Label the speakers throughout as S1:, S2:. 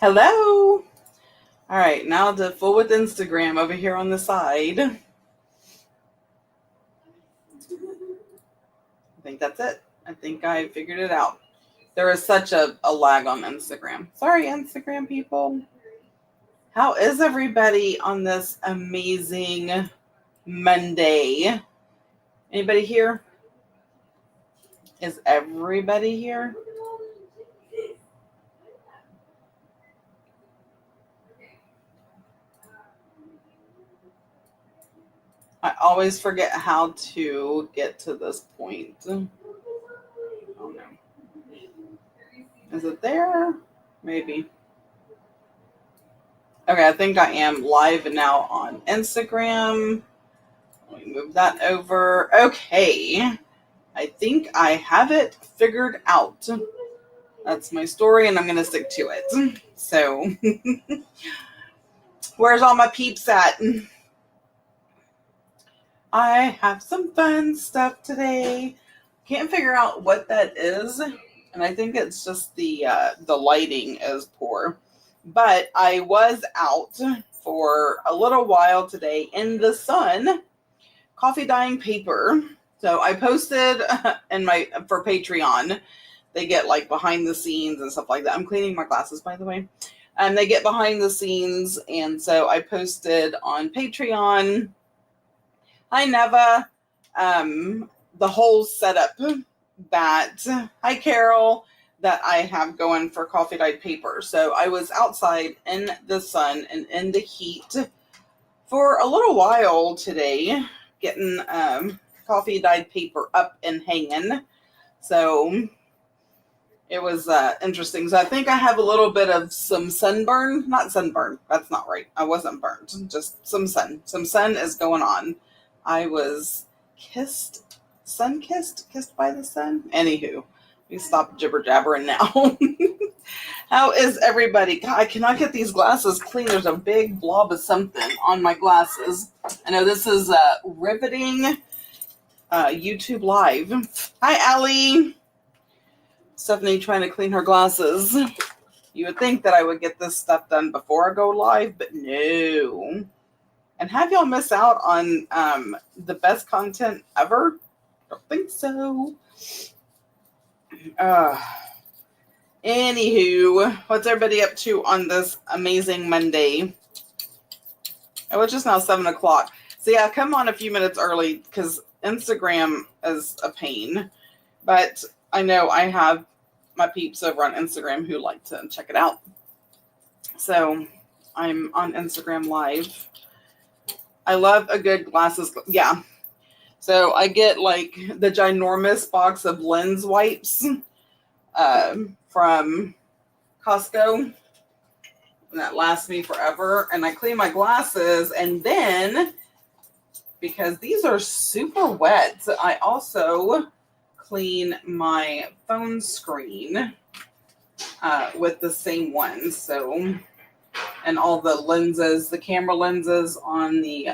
S1: Hello. All right, now to full with Instagram over here on the side. I think that's it. I think I figured it out. There is such a lag on Instagram. Sorry, Instagram people. How is everybody on this amazing Monday? Anybody here? Is everybody here? I always forget how to get to this point. Oh no. Is it there? Maybe. Okay, I think I am live now on Instagram. Let me move that over. Okay. I think I have it figured out. That's my story, and I'm going to stick to it. So, where's all my peeps at? I have some fun stuff today. Can't figure out what that is, and I think it's just the lighting is poor. But I was out for a little while today in the sun, coffee dyeing paper. So I posted for Patreon. They get like behind the scenes and stuff like that. I'm cleaning my glasses, by the way. And they get behind the scenes. And so I posted on Patreon. Hi, Neva. The whole setup hi, Carol, that I have going for coffee dyed paper. So I was outside in the sun and in the heat for a little while today, getting coffee dyed paper up and hanging. So it was interesting. So I think I have a little bit of some sunburn. Not sunburn. That's not right. I wasn't burnt. Just some sun. Some sun is going on. I was kissed by the sun. Anywho, we stop jibber jabbering now. How is everybody? God, I cannot get these glasses clean. There's a big blob of something on my glasses. I know this is riveting YouTube Live. Hi, Allie. Stephanie trying to clean her glasses. You would think that I would get this stuff done before I go live, but no. And have y'all miss out on the best content ever? Don't think so. Anywho, what's everybody up to on this amazing Monday? Oh, it's just now 7 o'clock. So yeah, come on a few minutes early because Instagram is a pain. But I know I have my peeps over on Instagram who like to check it out. So I'm on Instagram Live. I love a good glasses. Yeah. So I get like the ginormous box of lens wipes from Costco. And that lasts me forever. And I clean my glasses. And then, because these are super wet, so I also clean my phone screen with the same one. So, and all the lenses, the camera lenses on the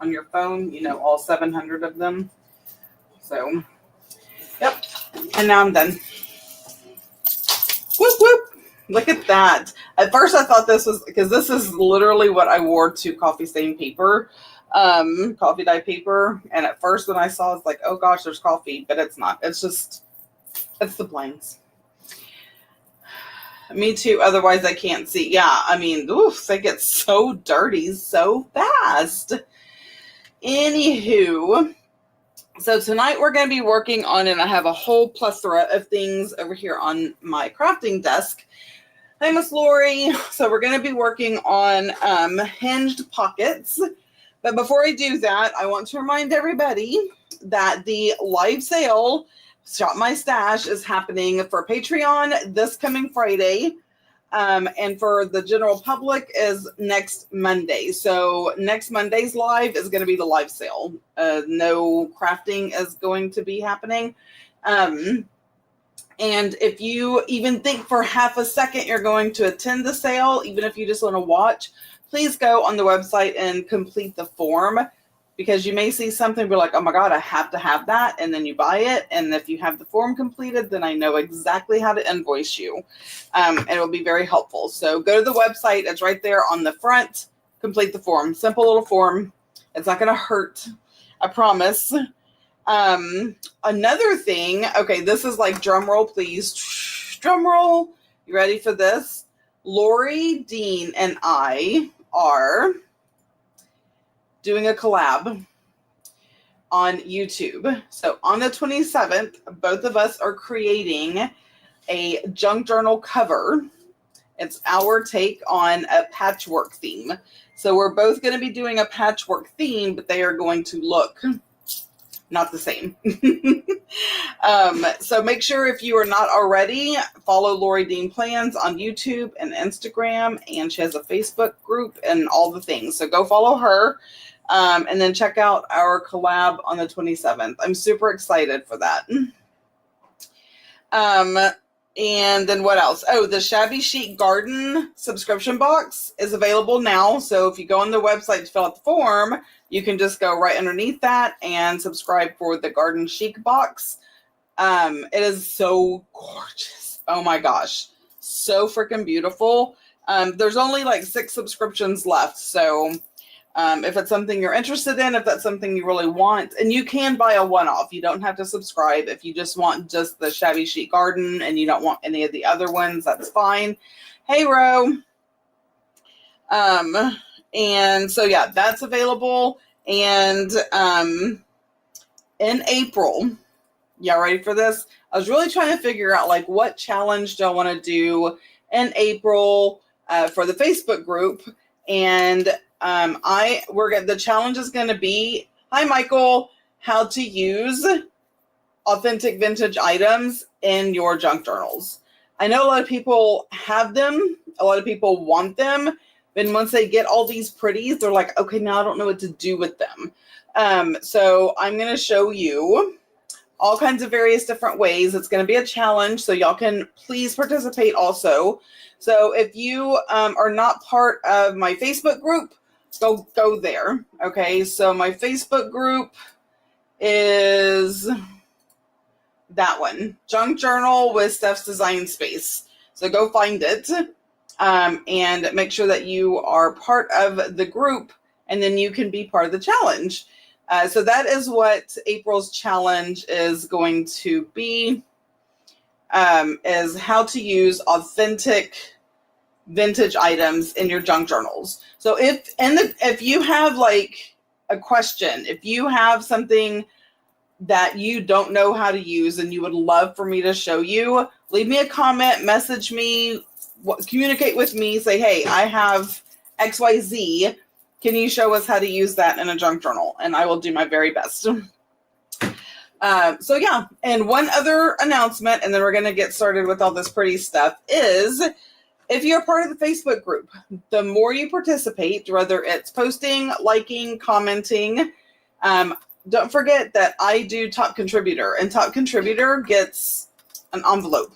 S1: on your phone, all 700 of them. So, yep. And now I'm done. Whoop whoop! Look at that. At first, I thought this was because this is literally what I wore to coffee stain paper, coffee dye paper. And at first, when I saw, it's like, oh gosh, there's coffee, but it's not. It's the blinds. Me too. Otherwise, I can't see. Yeah, I mean, they get so dirty so fast. Anywho, so tonight we're going to be working on, and I have a whole plethora of things over here on my crafting desk. Hi, Miss Lori. So we're going to be working on hinged pockets. But before I do that, I want to remind everybody that the live sale Shop My Stash is happening for Patreon this coming Friday. And for the general public is next Monday. So next Monday's live is going to be the live sale. No crafting is going to be happening. And if you even think for half a second you're going to attend the sale, even if you just want to watch, please go on the website and complete the form. because you may see something, be like, oh my God, I have to have that. And then you buy it. And if you have the form completed, then I know exactly how to invoice you. And it will be very helpful. So go to the website. It's right there on the front. Complete the form. Simple little form. It's not going to hurt. I promise. Another thing. Okay, this is like drum roll, please. Drum roll. You ready for this? Lori, Dean, and I are doing a collab on YouTube. So on the 27th, both of us are creating a junk journal cover. It's our take on a patchwork theme. So we're both going to be doing a patchwork theme, but they are going to look not the same. So make sure, if you are not already, follow Lori Dean Plans on YouTube and Instagram, and she has a Facebook group and all the things. So go follow her, and then check out our collab on the 27th. I'm super excited for that. And then what else? Oh, the Shabby Chic Garden subscription box is available now. So if you go on the website to fill out the form, you can just go right underneath that and subscribe for the Garden Chic box. It is so gorgeous. Oh my gosh. So freaking beautiful. There's only like 6 subscriptions left. So if it's something you're interested in, if that's something you really want, and you can buy a one-off. You don't have to subscribe. If you just want just the Shabby Chic Garden and you don't want any of the other ones, that's fine. Hey, Ro. And so, yeah, that's available. And in April, y'all ready for this? I was really trying to figure out, like, what challenge do I want to do in April for the Facebook group. And the challenge is going to be, hi, Michael, how to use authentic vintage items in your junk journals. I know a lot of people have them. A lot of people want them. Then once they get all these pretties, they're like, okay, now I don't know what to do with them. So I'm going to show you all kinds of various different ways. It's going to be a challenge, so y'all can please participate also. So if you are not part of my Facebook group, go there. Okay, so my Facebook group is that one, Junk Journal with Steph's Design Space. So go find it and make sure that you are part of the group, and then you can be part of the challenge. So that is what April's challenge is going to be, is how to use authentic vintage items in your junk journals. So if you have like a question, if you have something that you don't know how to use and you would love for me to show you, leave me a comment, message me, communicate with me, say, hey, I have XYZ. Can you show us how to use that in a junk journal? And I will do my very best. So yeah, and one other announcement, and then we're going to get started with all this pretty stuff, is if you're part of the Facebook group, the more you participate, whether it's posting, liking, commenting, don't forget that I do Top Contributor, and Top Contributor gets an envelope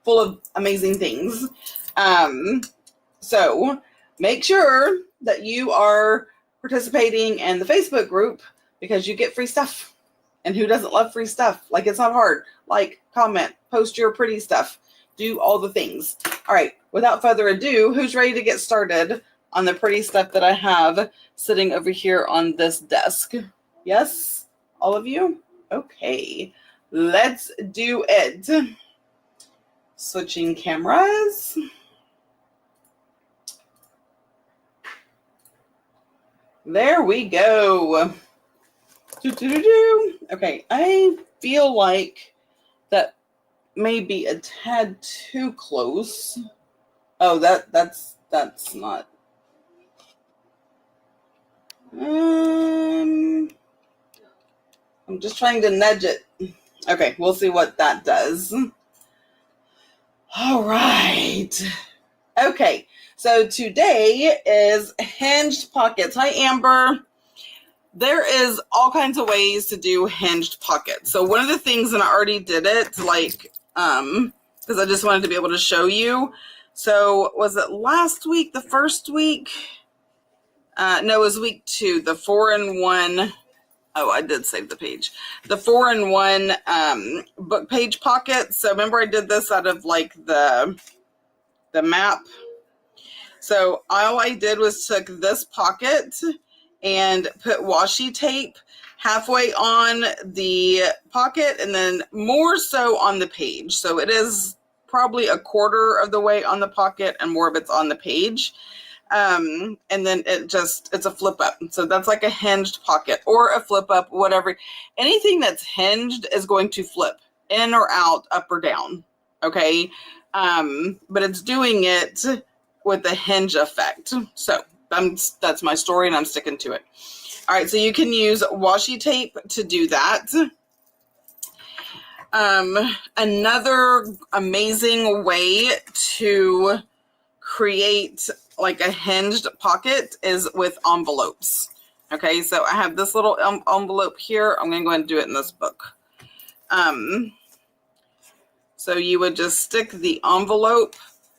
S1: full of amazing things. So make sure that you are participating in the Facebook group, because you get free stuff. And who doesn't love free stuff? Like, it's not hard. Like, comment, post your pretty stuff, do all the things. All right, without further ado, who's ready to get started on the pretty stuff that I have sitting over here on this desk? Yes? All of you? Okay, let's do it. Switching cameras. There we go. Okay, I feel like that may be a tad too close. Oh, that's not. I'm just trying to nudge it. Okay, we'll see what that does. All right. Okay, so today is hinged pockets. Hi, Amber. There is all kinds of ways to do hinged pockets. So one of the things, and I already did it, like, because I just wanted to be able to show you. So was it last week, the first week? No, it was week 2, the 4-in-1. Oh, I did save the page. The 4-in-1 book page pocket. So remember I did this out of like the map. So all I did was took this pocket and put washi tape halfway on the pocket and then more so on the page. So it is probably a quarter of the way on the pocket and more of it's on the page. And then it's a flip up. So that's like a hinged pocket or a flip up, whatever. Anything that's hinged is going to flip in or out, up or down. Okay. But it's doing it with the hinge effect. So that's my story and I'm sticking to it. All right. So you can use washi tape to do that. Another amazing way to create like a hinged pocket is with envelopes. Okay, so I have this little envelope here. I'm going to go ahead and do it in this book. So you would just stick the envelope,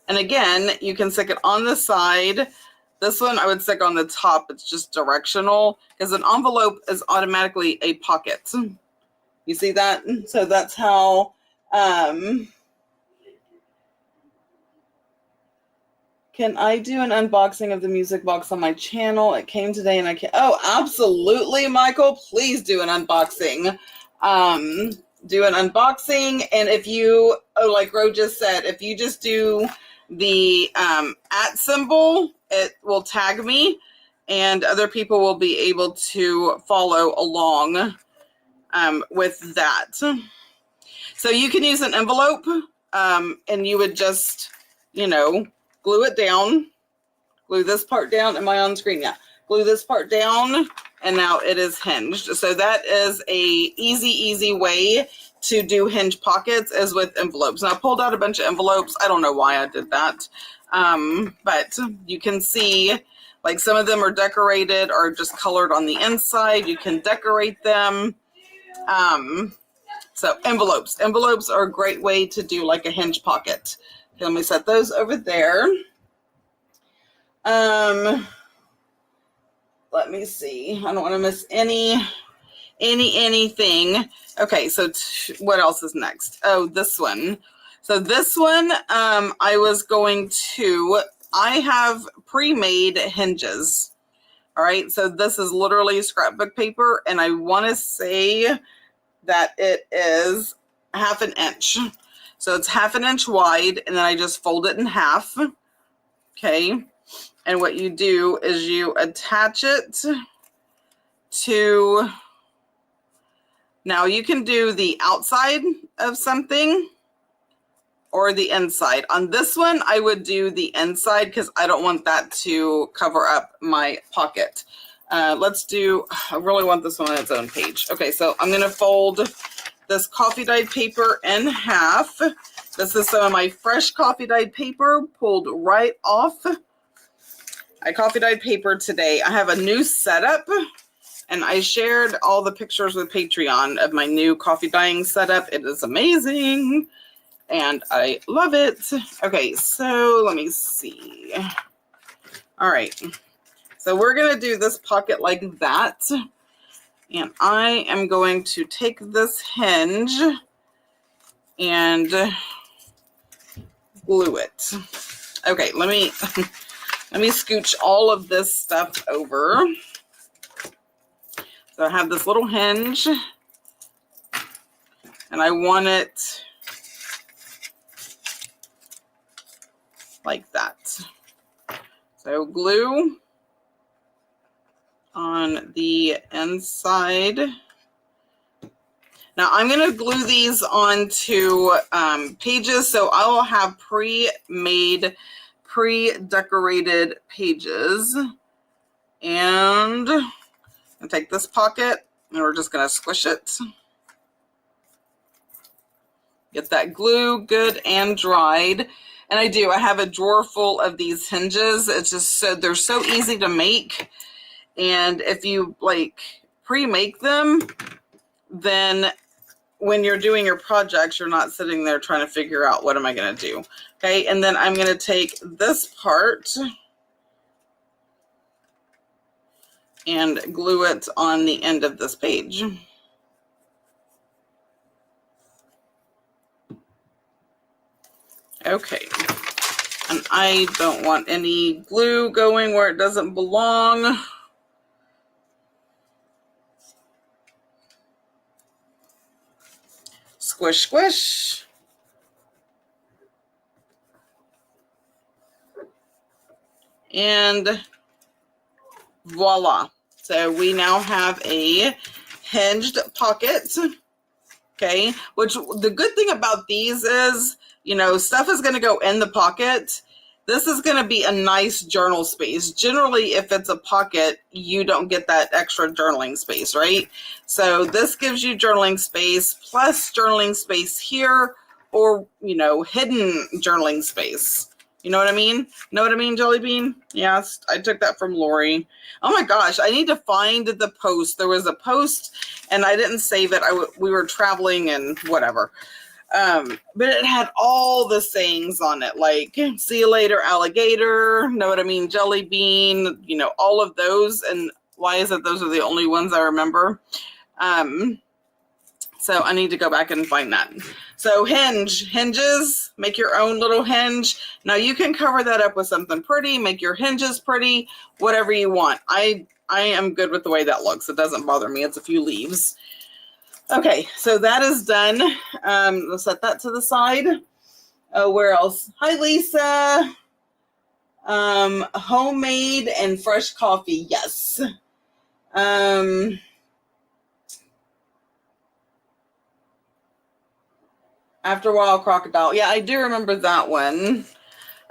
S1: and again, you can stick it on the side. This one I would stick on the top. It's just directional because an envelope is automatically a pocket. You see that? So that's how can I do an unboxing of the music box on my channel? It came today and I can't. Oh, absolutely, Michael. Please do an unboxing. Do an unboxing. And if you, like Ro just said, if you just do the @ symbol, it will tag me and other people will be able to follow along with that. So you can use an envelope and you would just, glue it down, glue this part down. Am I on screen? Yeah. Glue this part down, and now it is hinged. So that is a easy way to do hinge pockets is with envelopes. And I pulled out a bunch of envelopes. I don't know why I did that. But you can see like some of them are decorated or just colored on the inside. You can decorate them. So envelopes are a great way to do like a hinge pocket. Okay, let me set those over there. Let me see. I don't want to miss anything. Okay, so what else is next? Oh, this one. So this one, I have pre-made hinges. All right, so this is literally scrapbook paper, and I want to say that it is 1/2 inch. So it's 1/2 inch wide, and then I just fold it in half. Okay. And what you do is you attach it to, now you can do the outside of something or the inside. On this one, I would do the inside because I don't want that to cover up my pocket. I really want this one on its own page. Okay, so I'm going to fold this coffee dyed paper in half. This is some of my fresh coffee dyed paper pulled right off. I coffee dyed paper today. I have a new setup and I shared all the pictures with Patreon of my new coffee dyeing setup. It is amazing and I love it. Okay, so let me see. All right. So we're going to do this pocket like that. And I am going to take this hinge and glue it. Okay, let me scooch all of this stuff over. So I have this little hinge and I want it like that. So glue on the inside. Now I'm going to glue these onto pages, so I will have pre-made, pre-decorated pages. And I'll take this pocket and we're just going to squish it. Get that glue good and dried. And I have a drawer full of these hinges. It's just they're so easy to make. And if you like pre-make them, then when you're doing your projects, you're not sitting there trying to figure out what am I going to do. Okay, and then I'm going to take this part and glue it on the end of this page. Okay, and I don't want any glue going where it doesn't belong. Squish, squish. And voila. So we now have a hinged pocket. Okay, which the good thing about these is, you know, stuff is going to go in the pocket. This is going to be a nice journal space. Generally, if it's a pocket, you don't get that extra journaling space, right? So this gives you journaling space plus journaling space here, or, you know, hidden journaling space. You know what I mean? Know what I mean, Jelly Bean? Yes, I took that from Lori. Oh my gosh, I need to find the post. There was a post and I didn't save it. We were traveling and whatever. But it had all the sayings on it, like, see you later, alligator, know what I mean, Jelly Bean, you know, all of those. And why is it those are the only ones I remember? So I need to go back and find that. So hinges, make your own little hinge. Now you can cover that up with something pretty, make your hinges pretty, whatever you want. I am good with the way that looks. It doesn't bother me. It's a few leaves. Okay, so that is done. Let's set that to the side. Oh, where else? Hi, Lisa. Homemade and fresh coffee. Yes. After a while, crocodile. Yeah, I do remember that one.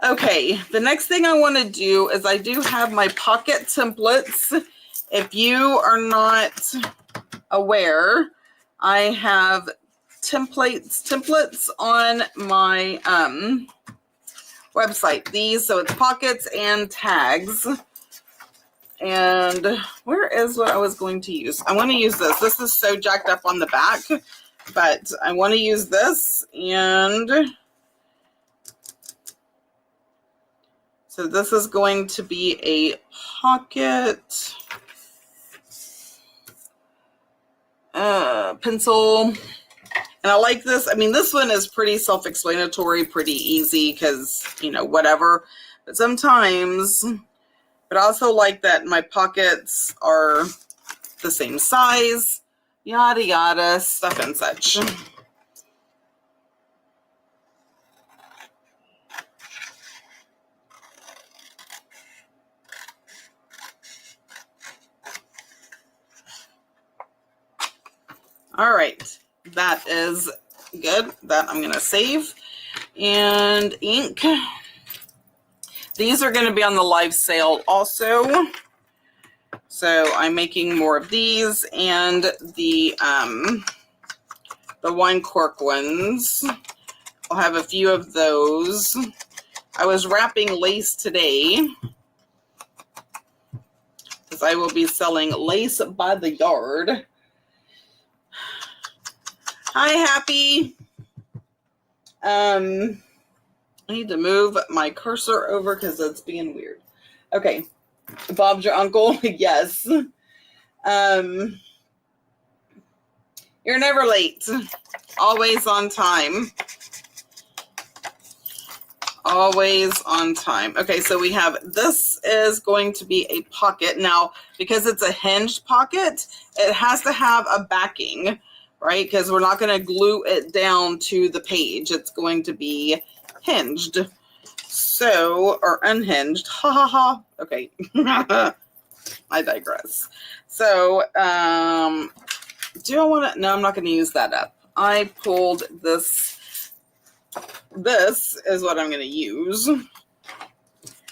S1: Okay, the next thing I want to do is I do have my pocket templates. If you are not aware, I have templates on my website. These, so it's pockets and tags. And where is what I was going to use? I want to use this. This is so jacked up on the back, but I want to use this. And so this is going to be a pocket pencil. And I like this. I mean, this one is pretty self-explanatory, pretty easy because, you know, whatever. But sometimes, but I also like that my pockets are the same size, yada, yada, stuff and such. All right, that is good. That I'm going to save. And ink. These are going to be on the live sale also. So I'm making more of these and the wine cork ones. I'll have a few of those. I was wrapping lace today because I will be selling lace by the yard. Hi, Happy. I need to move my cursor over because it's being weird. Okay. Bob's your uncle? Yes. You're never late. Always on time. Always on time. Okay, so we have, this is going to be a pocket. Now, because it's a hinged pocket, it has to have a backing, right? Because we're not going to glue it down to the page. It's going to be hinged. So, or unhinged. Ha ha ha. Okay. I digress. So, do I want to? No, I'm not going to use that up. I pulled this. This is what I'm going to use.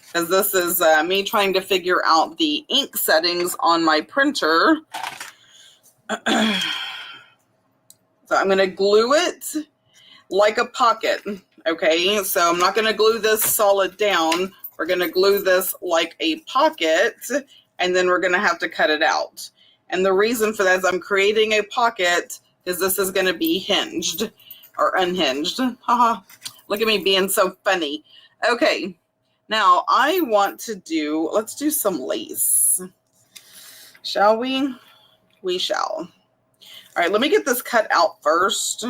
S1: Because this is me trying to figure out the ink settings on my printer. So I'm going to glue it like a pocket. Okay, so I'm not going to glue this solid down. We're going to glue this like a pocket, and then we're going to have to cut it out. And the reason for that is I'm creating a pocket because this is going to be hinged or unhinged. Haha, look at me being so funny. Okay, now I want to do, let's do some lace. Shall we? We shall. All right, let me get this cut out first.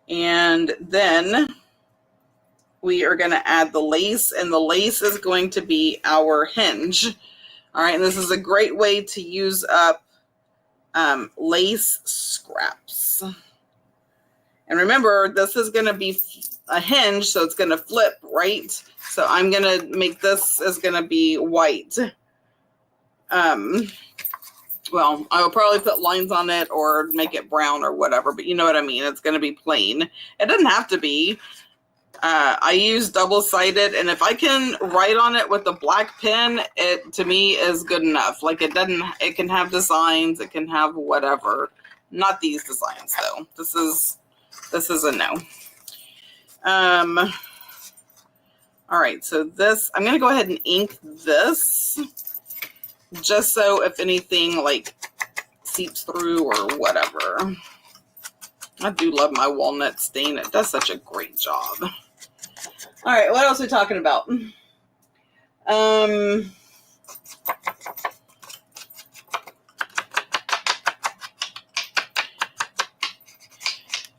S1: And then we are going to add the lace, and the lace is going to be our hinge. All right, and this is a great way to use up lace scraps. And remember, this is going to be a hinge, so it's going to flip, right? So I'm going to make this is going to be white. Well, I will probably put lines on it or make it brown or whatever, but you know what I mean. It's going to be plain. It doesn't have to be. I use double-sided, and if I can write on it with a black pen, it to me is good enough. Like it can have designs, it can have whatever. Not these designs though. This is a no. All right, so this, I'm going to go ahead and ink this just so if anything like seeps through or whatever. I do love my walnut stain. It does such a great job. All right, what else are we talking about?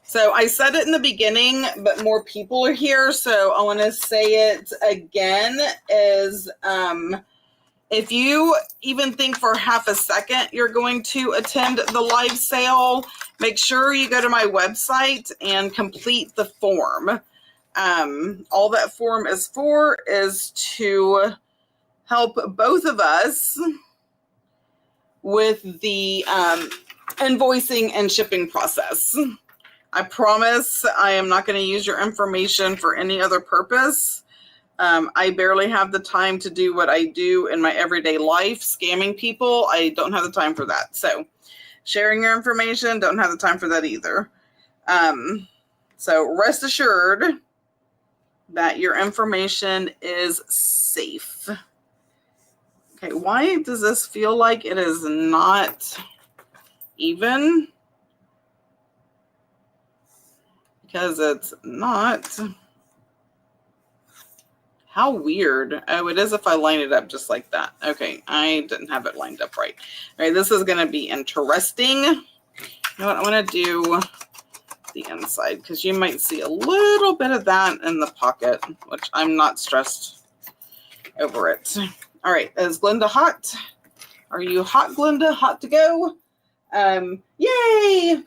S1: So I said it in the beginning, but more people are here, so I want to say it again, is if you even think for half a second you're going to attend the live sale, make sure you go to my website and complete the form. All that form is for is to help both of us with the invoicing and shipping process. I promise I am not going to use your information for any other purpose. I barely have the time to do what I do in my everyday life, scamming people. I don't have the time for that. So sharing your information, don't have the time for that either. So rest assured that your information is safe. Okay, why does this feel like it is not even? Because it's not. How weird. Oh, it is if I line it up just like that. Okay, I didn't have it lined up right. All right, this is going to be interesting. You know what? I'm going to do the inside because you might see a little bit of that in the pocket, which I'm not stressed over it. All right, is Glenda hot? Are you hot, Glenda? Hot to go? Yay!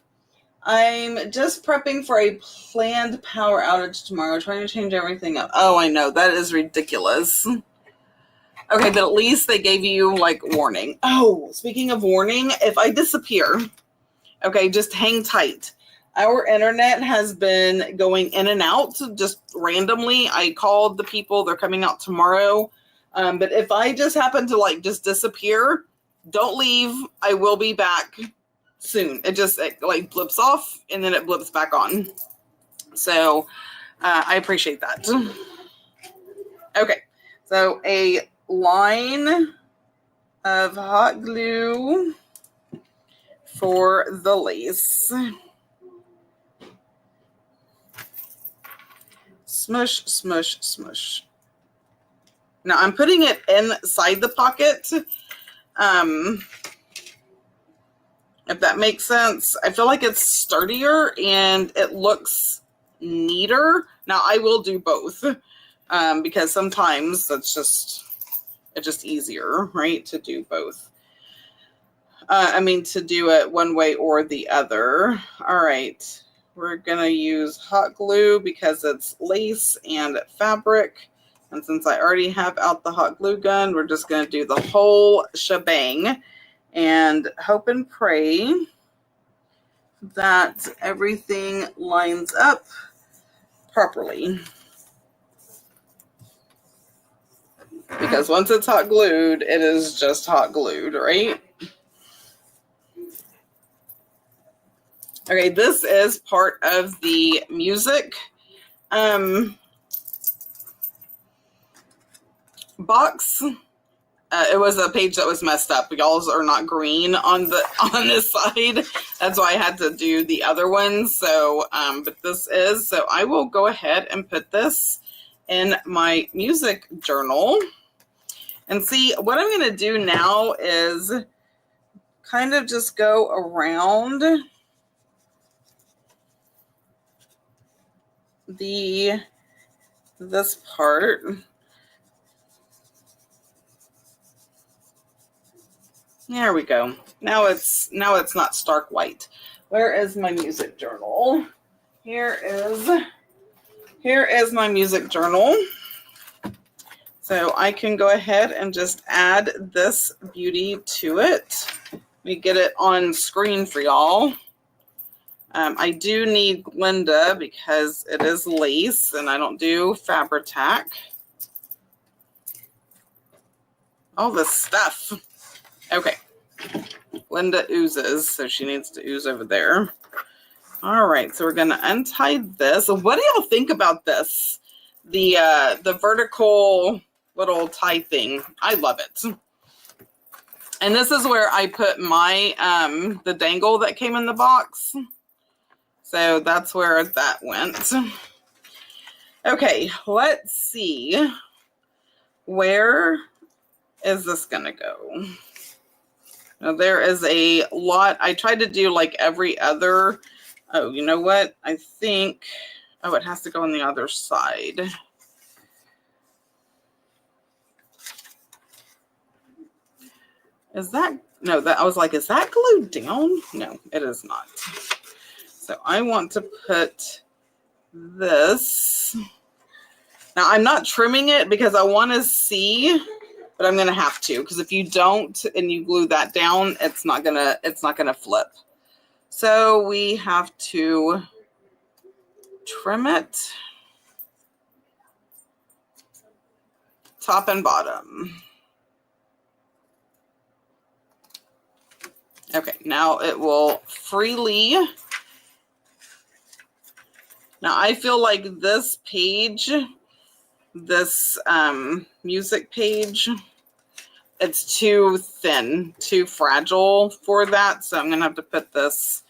S1: I'm just prepping for a planned power outage tomorrow, trying to change everything up. Oh, I know. That is ridiculous. Okay, but at least they gave you, like, warning. Oh, speaking of warning, if I disappear, okay, just hang tight. Our internet has been going in and out just randomly. I called the people. They're coming out tomorrow. But if I just happen to, like, just disappear, don't leave. I will be back soon. It like blips off and then it blips back on. So I appreciate that. Okay, so a line of hot glue for the lace. Smush, smush, smush. Now I'm putting it inside the pocket. If that makes sense. I feel like it's sturdier and it looks neater. Now I will do both because sometimes it's just easier, right? To do both. To do it one way or the other. All right. We're going to use hot glue because it's lace and fabric. And since I already have out the hot glue gun, we're just going to do the whole shebang. And hope and pray that everything lines up properly. Because once it's hot glued, it is just hot glued, right? Okay, this is part of the music box. It was a page that was messed up. Y'all's are not green on this side. That's why I had to do the other ones. So, but this is. So I will go ahead and put this in my music journal. And see, what I'm going to do now is kind of just go around this part. There we go. Now it's not stark white. Where is my music journal? Here is my music journal. So I can go ahead and just add this beauty to it. Let me get it on screen for y'all. I do need Glinda because it is lace and I don't do Fabri-Tac. All this stuff. Okay. Glinda oozes, so she needs to ooze over there. All right, so we're going to untie this. What do y'all think about this? The vertical little tie thing. I love it. And this is where I put my the dangle that came in the box. So that's where that went. Okay, let's see. Where is this going to go? Now, there is a lot. I tried to do like every other. Oh, you know what? I think, oh, it has to go on the other side. Is that, no, that I was like, is that glued down? No, it is not. So I want to put this. Now I'm not trimming it because I want to see, but I'm going to have to, because if you don't and you glue that down, it's not going to flip. So we have to trim it top and bottom. Okay, now it will freely. Now I feel like this page, this music page, it's too thin, too fragile for that. So I'm going to have to put this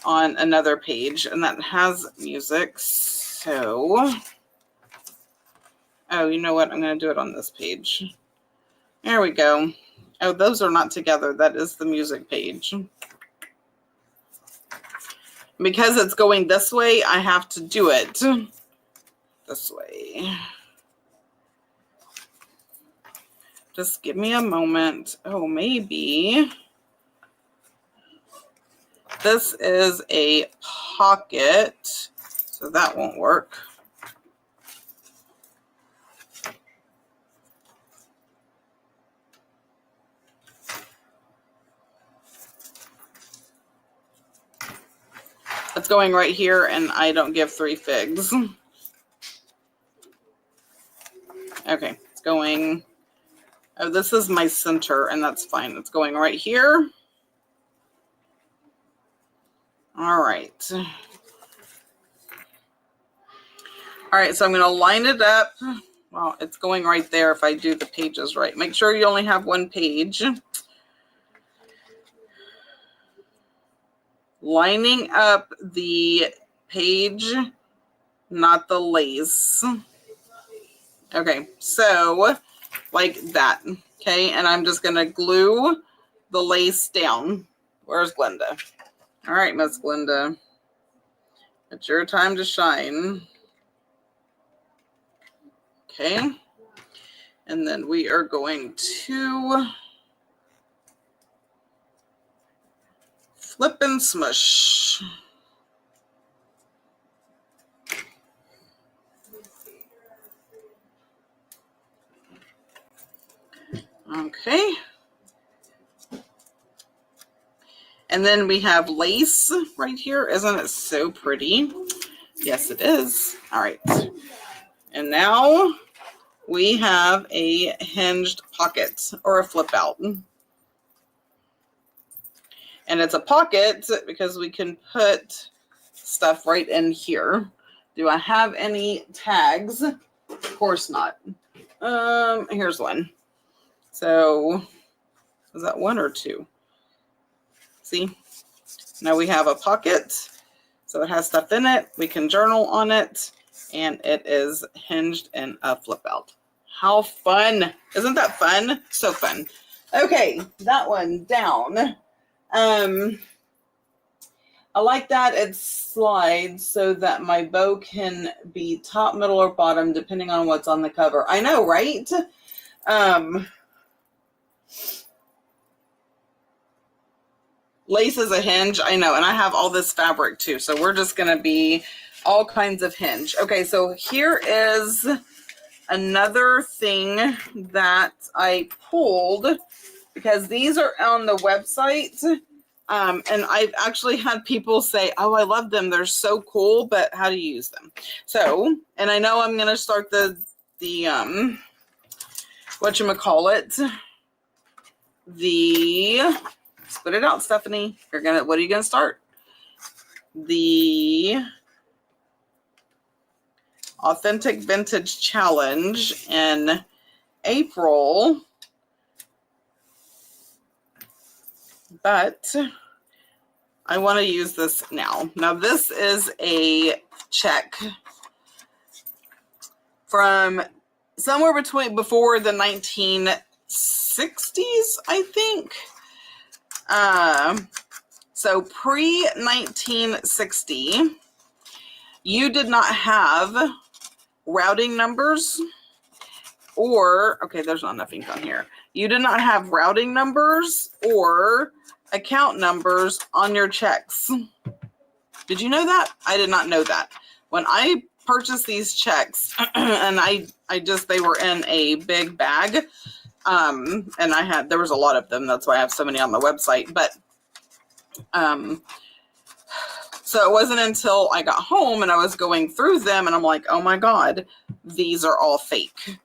S1: on another page, and that has music. So, oh, you know what? I'm going to do it on this page. There we go. Oh, those are not together. That is the music page. Because it's going this way, I have to do it this way. Just give me a moment. Oh, maybe this is a pocket, so that won't work. It's going right here, and I don't give three figs. Okay, it's going. Oh, this is my center, and that's fine. It's going right here. All right. All right, so I'm going to line it up. Well, it's going right there if I do the pages right. Make sure you only have one page. Lining up the page, not the lace. Okay, so like that. Okay, and I'm just going to glue the lace down. Where's Glinda? All right, Miss Glinda. It's your time to shine. Okay, and then we are going to flip and smush. Okay. And then we have lace right here. Isn't it so pretty? Yes, it is. All right. And now we have a hinged pocket or a flip out. And it's a pocket because we can put stuff right in here. Do I have any tags? Of course not. Here's one. So is that one or two? See? Now we have a pocket. So it has stuff in it. We can journal on it. And it is hinged in a flip out. How fun. Isn't that fun? So fun. Okay, that one down. I like that it slides so that my bow can be top, middle, or bottom, depending on what's on the cover. I know, right? Lace is a hinge. I know, and I have all this fabric too, so we're just going to be all kinds of hinge. Okay, so here is another thing that I pulled because these are on the website. And I've actually had people say, oh, I love them. They're so cool, but how do you use them? So, and I know I'm going to start the whatchamacallit, spit it out, Stephanie. What are you going to start? The Authentic Vintage Challenge in April. But I want to use this now. Now, this is a check from somewhere before the 1960s, I think. So pre-1960, you did not have routing numbers there's not enough ink on here. You did not have routing numbers or account numbers on your checks. Did you know that? I did not know that. When I purchased these checks, and they were in a big bag, and there was a lot of them. That's why I have so many on the website. But, so it wasn't until I got home and I was going through them and I'm like, oh my God, these are all fake.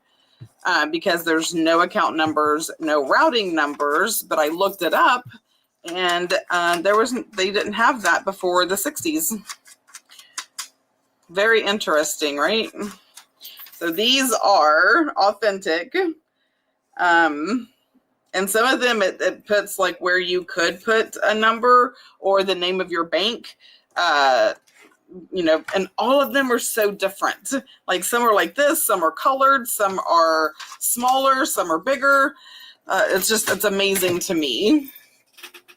S1: Because there's no account numbers, no routing numbers, but I looked it up and they didn't have that before the 60s. Very interesting, right? So these are authentic. And some of them it puts like where you could put a number or the name of your bank. And all of them are so different. Like some are like this, some are colored, some are smaller, some are bigger. It's amazing to me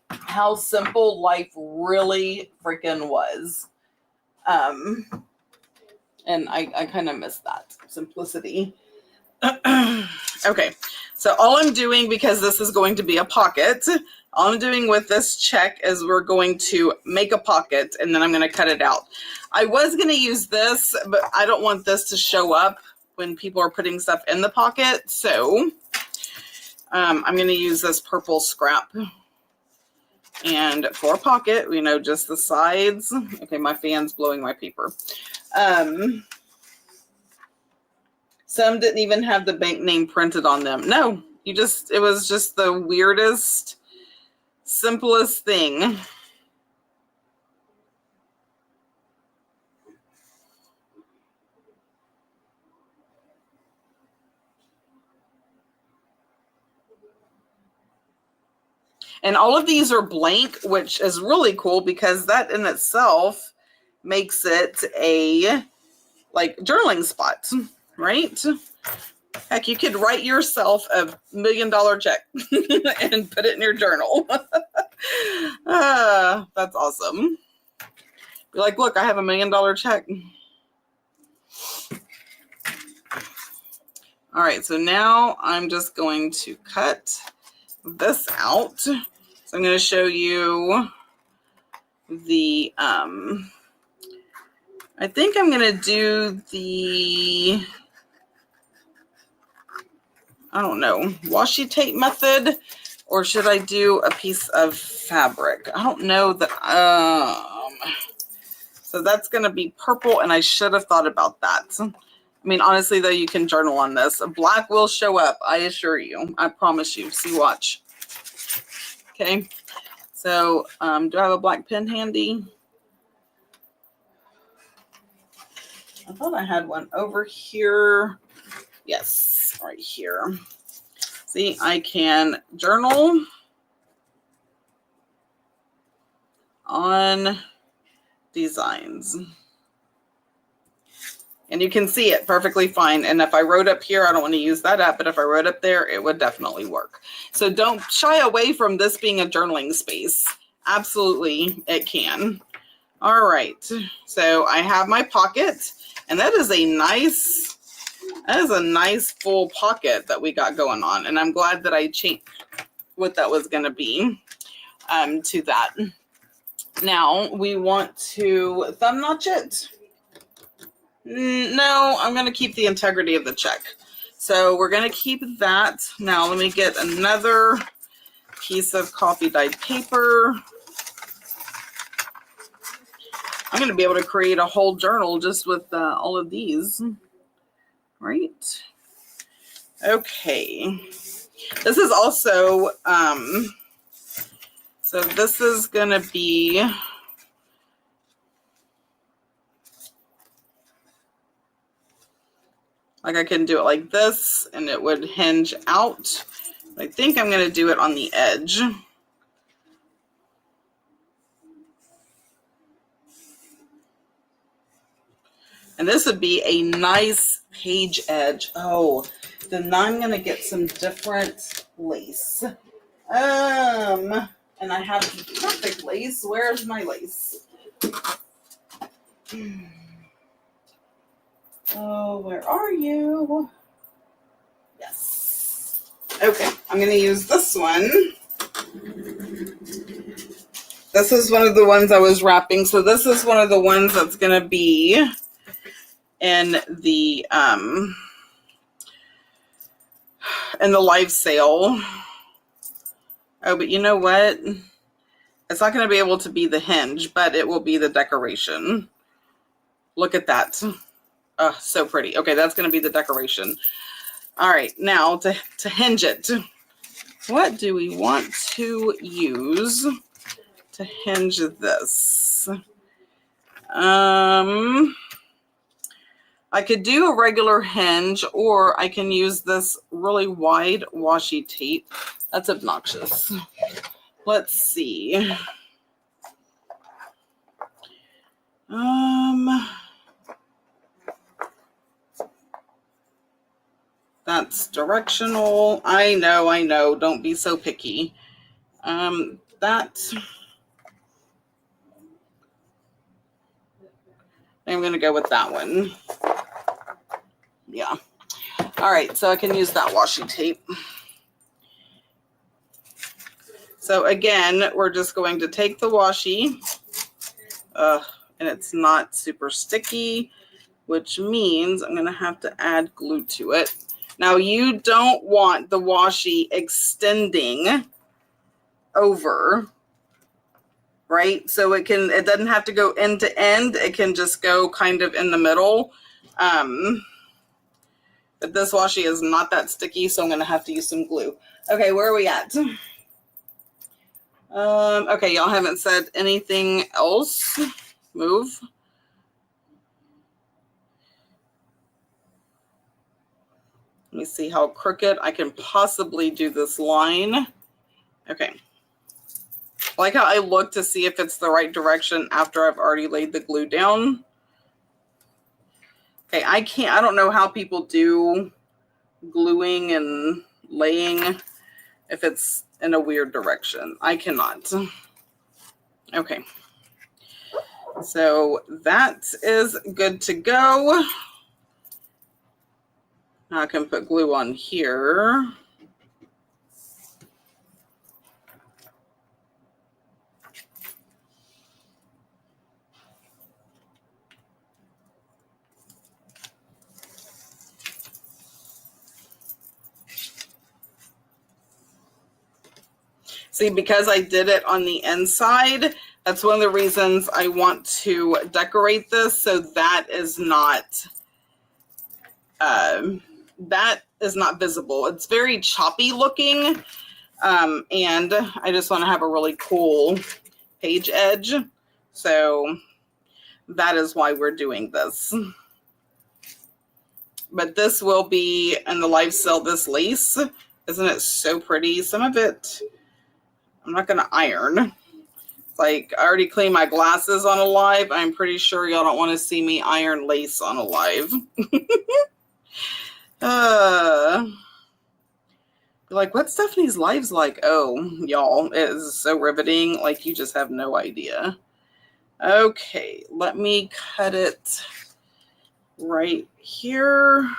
S1: how simple life really freaking was. And I kind of miss that simplicity. Okay, so all I'm doing, because this is going to be a pocket, all I'm doing with this check is we're going to make a pocket and then I'm going to cut it out. I was going to use this, but I don't want this to show up when people are putting stuff in the pocket. So I'm going to use this purple scrap. And for a pocket, just the sides. Okay, my fan's blowing my paper. Some didn't even have the bank name printed on them. No, it was just the weirdest, simplest thing. And all of these are blank, which is really cool because that in itself makes it a journaling spot, right? Heck, you could write yourself $1 million check and put it in your journal. That's awesome. Be like, look, I have $1 million check. All right, so now I'm just going to cut this out. So I'm going to show you the, I think I'm going to do the, I don't know, washi tape method, or should I do a piece of fabric? I don't know that, so that's going to be purple, and I should have thought about that. I mean, honestly, though, you can journal on this. Black will show up, I assure you. I promise you. See, watch. Okay. So, do I have a black pen handy? I thought I had one over here. Yes, right here. See, I can journal on designs. And you can see it perfectly fine. And if I wrote up here, I don't want to use that up, but if I wrote up there, it would definitely work. So don't shy away from this being a journaling space. Absolutely, it can. All right, so I have my pocket, and that is a nice full pocket that we got going on. And I'm glad that I changed what that was going to be to that. Now we want to thumb notch it. No, I'm going to keep the integrity of the check. So we're going to keep that. Now let me get another piece of coffee dyed paper. I'm going to be able to create a whole journal just with all of these. Right? Okay. This is also, so this is going to be, like I can do it like this and it would hinge out. I think I'm going to do it on the edge. And this would be a nice page edge. Oh, then I'm going to get some different lace. And I have perfect lace. Where's my lace? Oh, where are you? Yes. Okay, I'm going to use this one. This is one of the ones I was wrapping. So this is one of the ones that's going to be in the live sale. Oh, but you know what? It's not going to be able to be the hinge, but it will be the decoration. Look at that. Oh, so pretty. Okay, that's going to be the decoration. All right, now to hinge it. What do we want to use to hinge this? I could do a regular hinge, or I can use this really wide washi tape. That's obnoxious. Let's see. That's directional. I know. Don't be so picky. I'm going to go with that one. Yeah. All right, so I can use that washi tape. So again, we're just going to take the washi, and it's not super sticky, which means I'm going to have to add glue to it. Now, you don't want the washi extending over, right? So it doesn't have to go end to end. It can just go kind of in the middle. But this washi is not that sticky, so I'm going to have to use some glue. Okay, where are we at? Okay, y'all haven't said anything else. Move. Let me see how crooked I can possibly do this line. Okay. I like how I look to see if it's the right direction after I've already laid the glue down. Okay, I don't know how people do gluing and laying if it's in a weird direction. I cannot. Okay. So that is good to go. Now I can put glue on here. See, because I did it on the inside, that's one of the reasons I want to decorate this, so that is not visible. It's very choppy looking, and I just want to have a really cool page edge. So that is why we're doing this. But this will be in the live sale, this lace. Isn't it so pretty? Some of it I'm not going to iron, Like, I already cleaned my glasses on a live. I'm pretty sure y'all don't want to see me iron lace on a live. Like, what's Stephanie's lives like? Oh, y'all, it is so riveting. Like, you just have no idea. Okay, let me cut it right here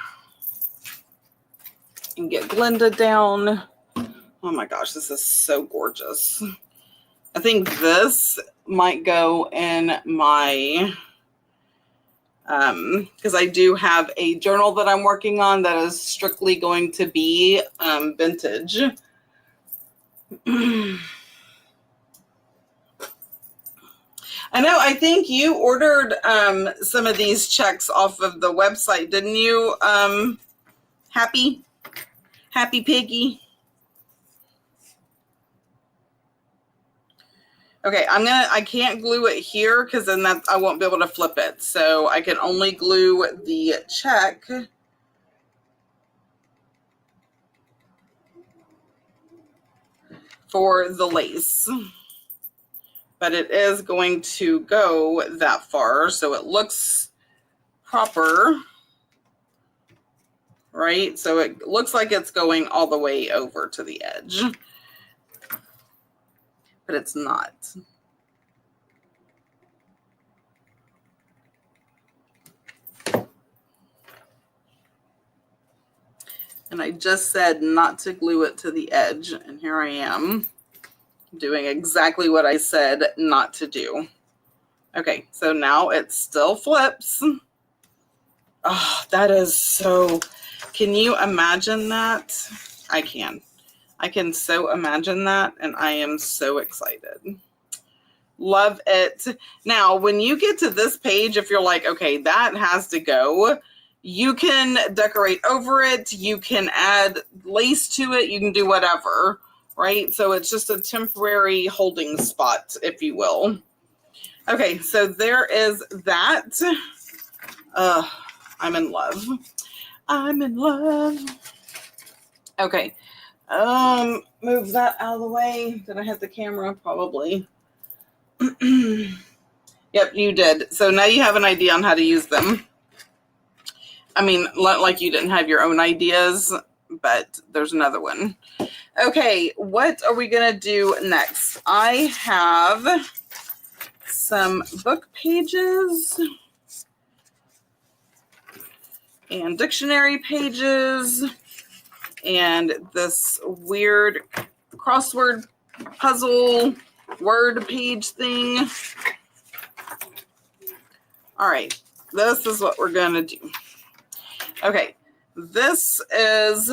S1: and get Glenda down. Oh my gosh, this is so gorgeous. I think this might go in my, because I do have a journal that I'm working on that is strictly going to be vintage. I know, I think you ordered some of these checks off of the website, didn't you, Happy Piggy? Okay, I can't glue it here because then I won't be able to flip it. So I can only glue the check. For the lace. But it is going to go that far, so it looks proper, right? So it looks like it's going all the way over to the edge, but it's not. And I just said not to glue it to the edge, and here I am doing exactly what I said not to do. Okay, so now it still flips. Oh, that is so, can you imagine that? I can so imagine that, and I am so excited. Love it. Now, when you get to this page, if you're like, okay, that has to go, you can decorate over it, you can add lace to it, you can do whatever, right? So it's just a temporary holding spot, if you will. Okay, so there is that. I'm in love. I'm in love. Okay. Move that out of the way. Did I hit the camera? Probably. Yep, you did. So now you have an idea on how to use them. I mean, like you didn't have your own ideas, but there's another one. Okay, what are we going to do next? I have some book pages and dictionary pages and this weird crossword puzzle word page thing. All right, this is what we're going to do. Okay, this is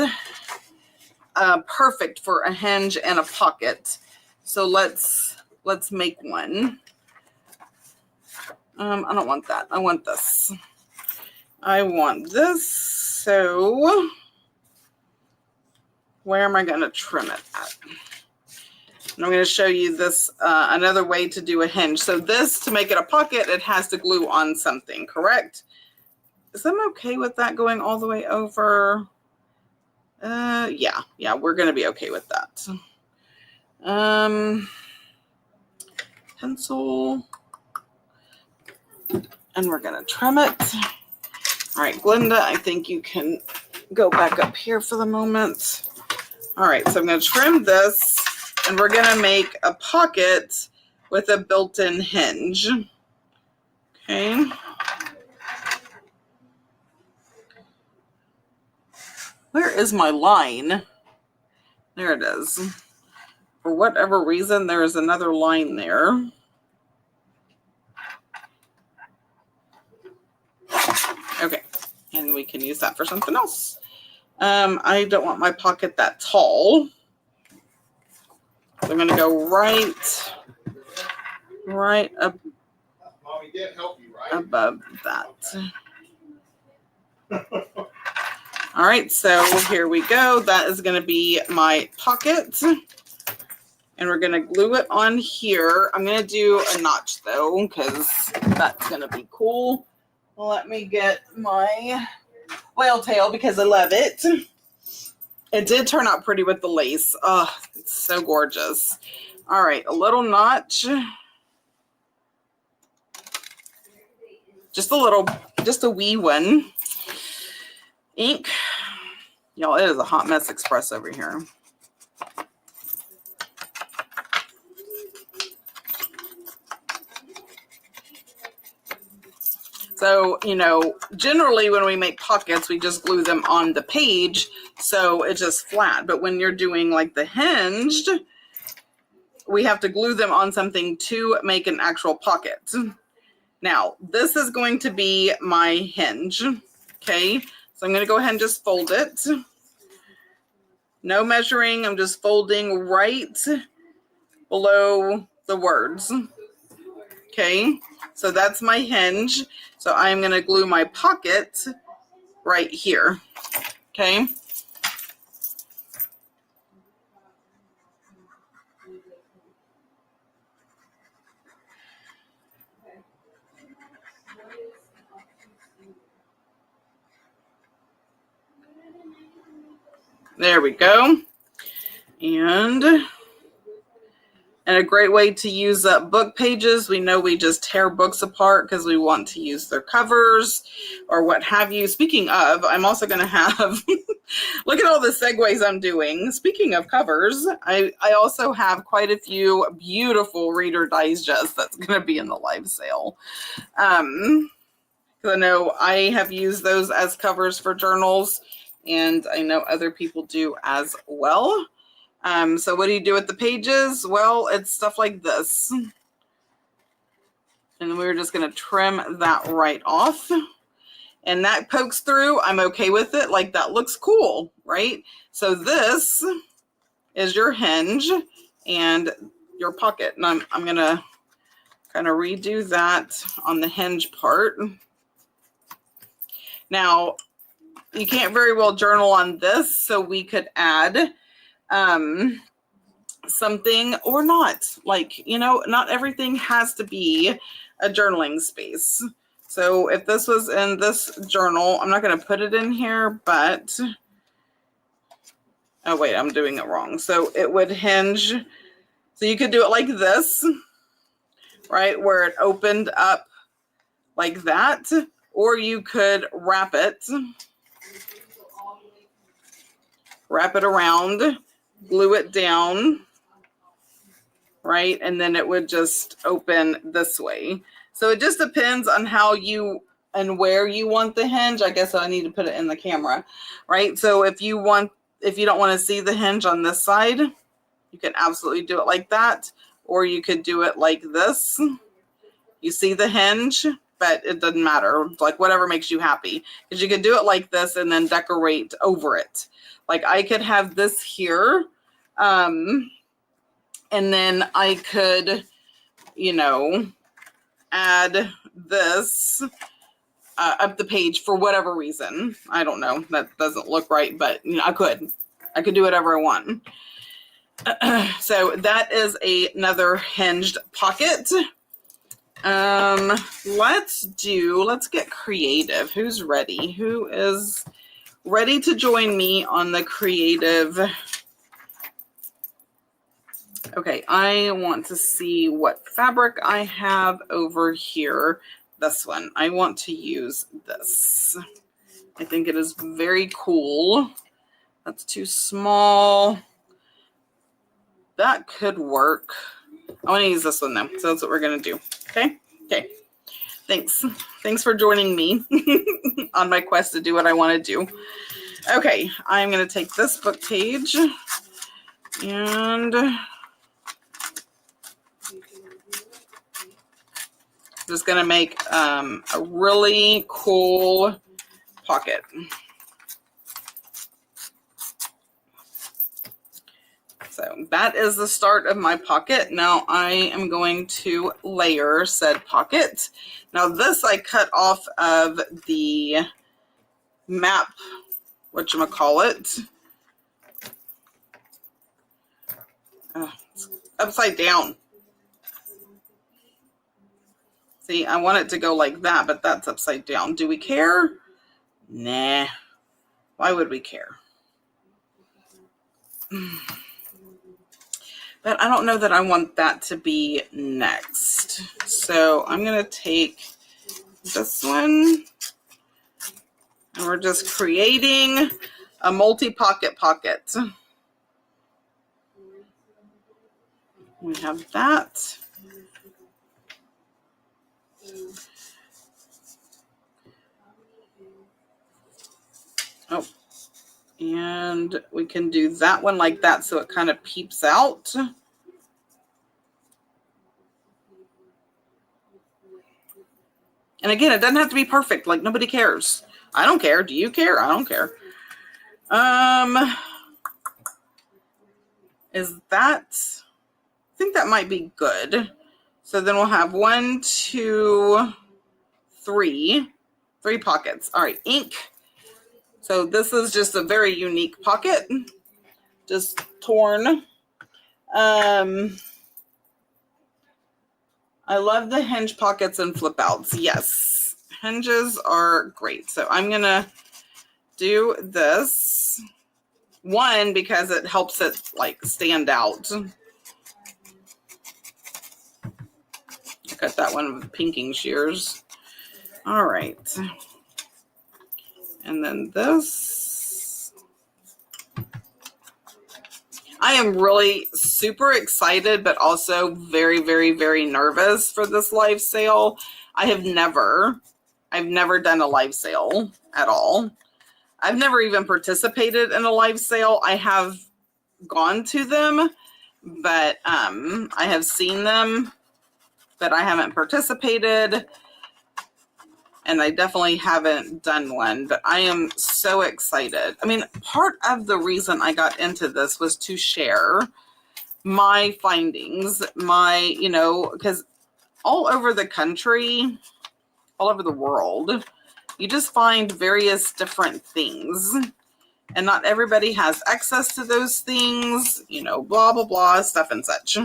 S1: perfect for a hinge and a pocket. So let's make one. I don't want that. I want this. I want this. So where am I going to trim it at? And I'm going to show you this, another way to do a hinge. So this, to make it a pocket, it has to glue on something, correct? Is I'm okay with that going all the way over? Yeah, we're going to be okay with that. Pencil. And we're going to trim it. All right, Glenda, I think you can go back up here for the moment. All right, so I'm going to trim this, and we're going to make a pocket with a built-in hinge. Okay. Where is my line? There it is. For whatever reason, there is another line there. Okay, and we can use that for something else. I don't want my pocket that tall. So I'm going to go right up Mommy did help you, right? Above that. All right, so here we go. That is going to be my pocket. And we're going to glue it on here. I'm going to do a notch, though, because that's going to be cool. Let me get my whale tail because I love it. It did turn out pretty with the lace. Oh, it's so gorgeous. All right, a little notch just a little, just a wee one. Ink. Y'all, it is a hot mess express over here. So, you know, generally when we make pockets, we just glue them on the page, so it's just flat. But when you're doing like the hinged, we have to glue them on something to make an actual pocket. Now, this is going to be my hinge, okay? So I'm going to go ahead and just fold it. No measuring, I'm just folding right below the words, okay? So that's my hinge. So I'm going to glue my pocket right here, okay? There we go. And a great way to use up book pages. We know we just tear books apart because we want to use their covers or what have you. Speaking of, I'm also going to have, look at all the segues I'm doing. Speaking of covers, I also have quite a few beautiful Reader Digest that's going to be in the live sale. Because I know I have used those as covers for journals, and I know other people do as well. So what do you do with the pages? Well, it's stuff like this. And we're just going to trim that right off. And that pokes through. I'm okay with it. Like, that looks cool, right? So this is your hinge and your pocket. And I'm going to kind of redo that on the hinge part. Now, you can't very well journal on this, so we could add something or not. Like, you know, not everything has to be a journaling space. So if this was in this journal, I'm not going to put it in here, but oh wait, I'm doing it wrong. So it would hinge. So you could do it like this, right, where it opened up like that, or you could wrap it around, glue it down, right? And then it would just open this way. So it just depends on how you and where you want the hinge. I guess I need to put it in the camera, right? So if you don't want to see the hinge on this side, you can absolutely do it like that, or you could do it like this. You see the hinge, but it doesn't matter. Like, whatever makes you happy, because you could do it like this and then decorate over it. Like, I could have this here, and then I could, you know, add this up the page for whatever reason. I don't know. That doesn't look right, but you know, I could do whatever I want. So that is another hinged pocket. Let's get creative. Who's ready? Who is ready to join me on the creative? Okay, I want to see what fabric I have over here. This one. I want to use this. I think it is very cool. That's too small. That could work. I want to use this one though, so that's what we're going to do. Okay? Okay. Thanks for joining me on my quest to do what I want to do. Okay, I'm going to take this book page and just going to make a really cool pocket. So that is the start of my pocket. Now I am going to layer said pocket. Now this I cut off of the map, whatchamacallit. It's upside down. See, I want it to go like that, but that's upside down. Do we care? Nah. Why would we care? But I don't know that I want that to be next. So I'm going to take this one. And we're just creating a multi-pocket pocket. We have that. Oh, and we can do that one like that so it kind of peeps out. And again, it doesn't have to be perfect. Like, nobody cares. I don't care. Do you care? I don't care. Is that, I think that might be good. So then we'll have 1, 2, 3 pockets. All right, ink. So this is just a very unique pocket, just torn. I love the hinge pockets and flip outs. Yes, hinges are great. So I'm going to do this one because it helps it like stand out. I cut that one with pinking shears. All right. And then this. I am really super excited, but also very, very, very nervous for this live sale. I've never done a live sale at all. I've never even participated in a live sale. I have gone to them, but I have seen them, but I haven't participated. And I definitely haven't done one, but I am so excited. I mean, part of the reason I got into this was to share my findings, because all over the country, all over the world, you just find various different things. And not everybody has access to those things, blah, blah, blah, stuff and such.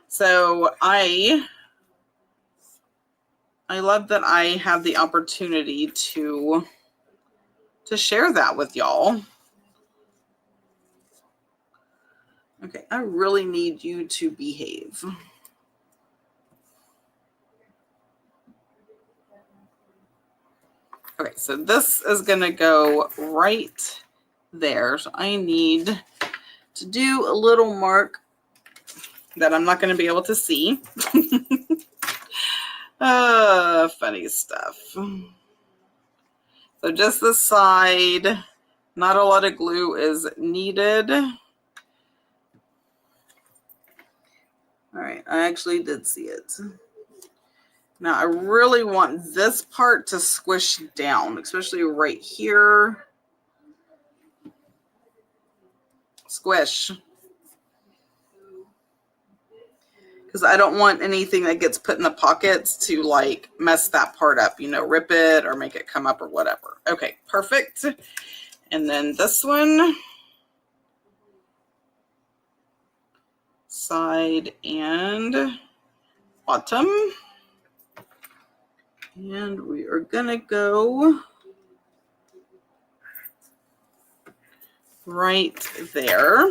S1: So I love that I have the opportunity to share that with y'all. Okay, I really need you to behave. Okay, so this is going to go right there. So I need to do a little mark that I'm not going to be able to see. Funny stuff. So just the side, not a lot of glue is needed. All right, I actually did see it. Now I really want this part to squish down, especially right here. Squish. Because I don't want anything that gets put in the pockets to like mess that part up, rip it or make it come up or whatever. Okay, perfect. And then this one, side and bottom. And we are gonna go right there.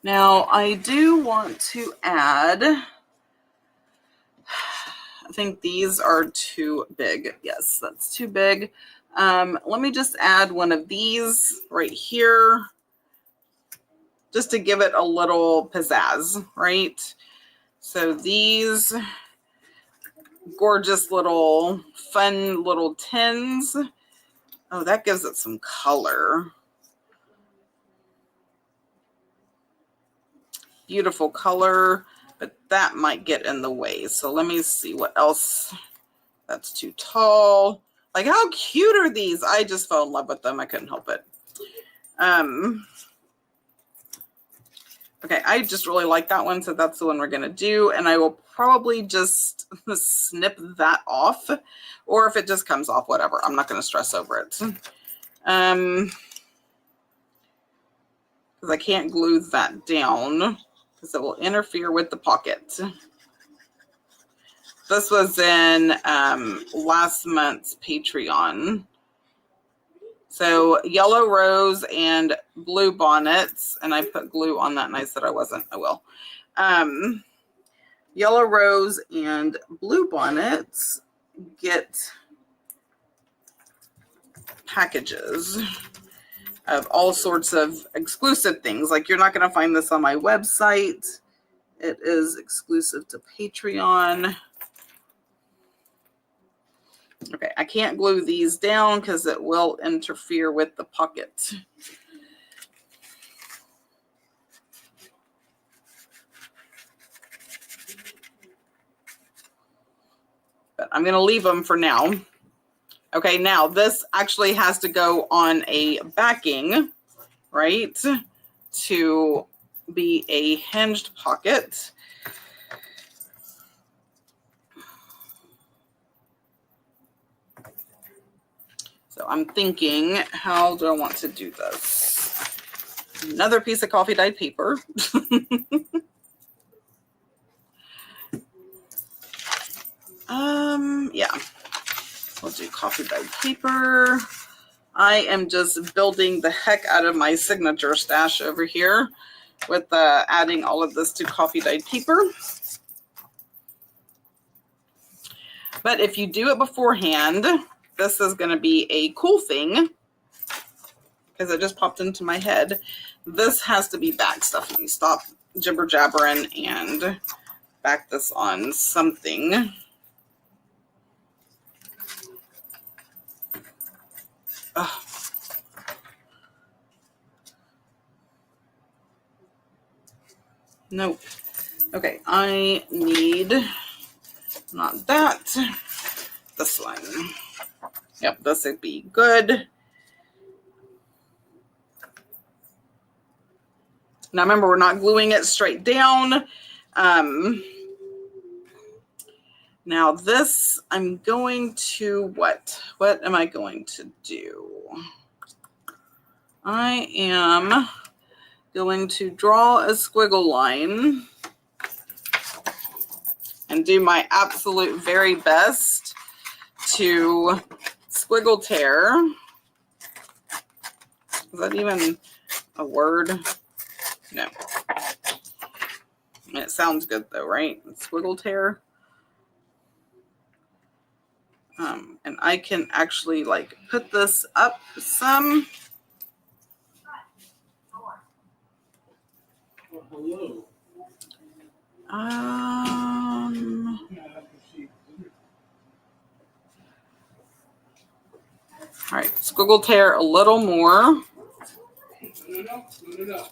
S1: Now, I do want to add, I think these are too big. Yes, that's too big. Let me just add one of these right here, just to give it a little pizzazz, right? So these gorgeous little, fun little tins. Oh, that gives it some color. Beautiful color, but that might get in the way. So let me see what else. That's too tall. Like, how cute are these? I just fell in love with them. I couldn't help it. Okay, I just really like that one, so that's the one we're gonna do. And I will probably just snip that off, or if it just comes off, whatever. I'm not gonna stress over it. Because I can't glue that down because it will interfere with the pocket. This was in last month's Patreon. So yellow rose and blue bonnets, and I put glue on that and I said I wasn't. I will. Yellow Rose and Blue Bonnets get packages of all sorts of exclusive things. Like, you're not going to find this on my website. It is exclusive to Patreon. Okay, I can't glue these down because it will interfere with the pocket. But I'm going to leave them for now. Okay, now this actually has to go on a backing, right, to be a hinged pocket. So I'm thinking, how do I want to do this? Another piece of coffee dyed paper. Yeah, we'll do coffee dyed paper. I am just building the heck out of my signature stash over here with adding all of this to coffee dyed paper. But if you do it beforehand, this is going to be a cool thing, because it just popped into my head. This has to be back stuff. Let me stop jibber jabbering and back this on something. Ugh. Nope. Okay, I need not that. This one. Yep, this would be good. Now remember, we're not gluing it straight down. Now this, I'm going to, what am I going to do? I am going to draw a squiggle line and do my absolute very best to squiggle tear. Is that even a word? No. It sounds good though, right? Squiggle tear. And I can actually like put this up some.
S2: Hello.
S1: All right, squiggle tear a little more.
S2: No.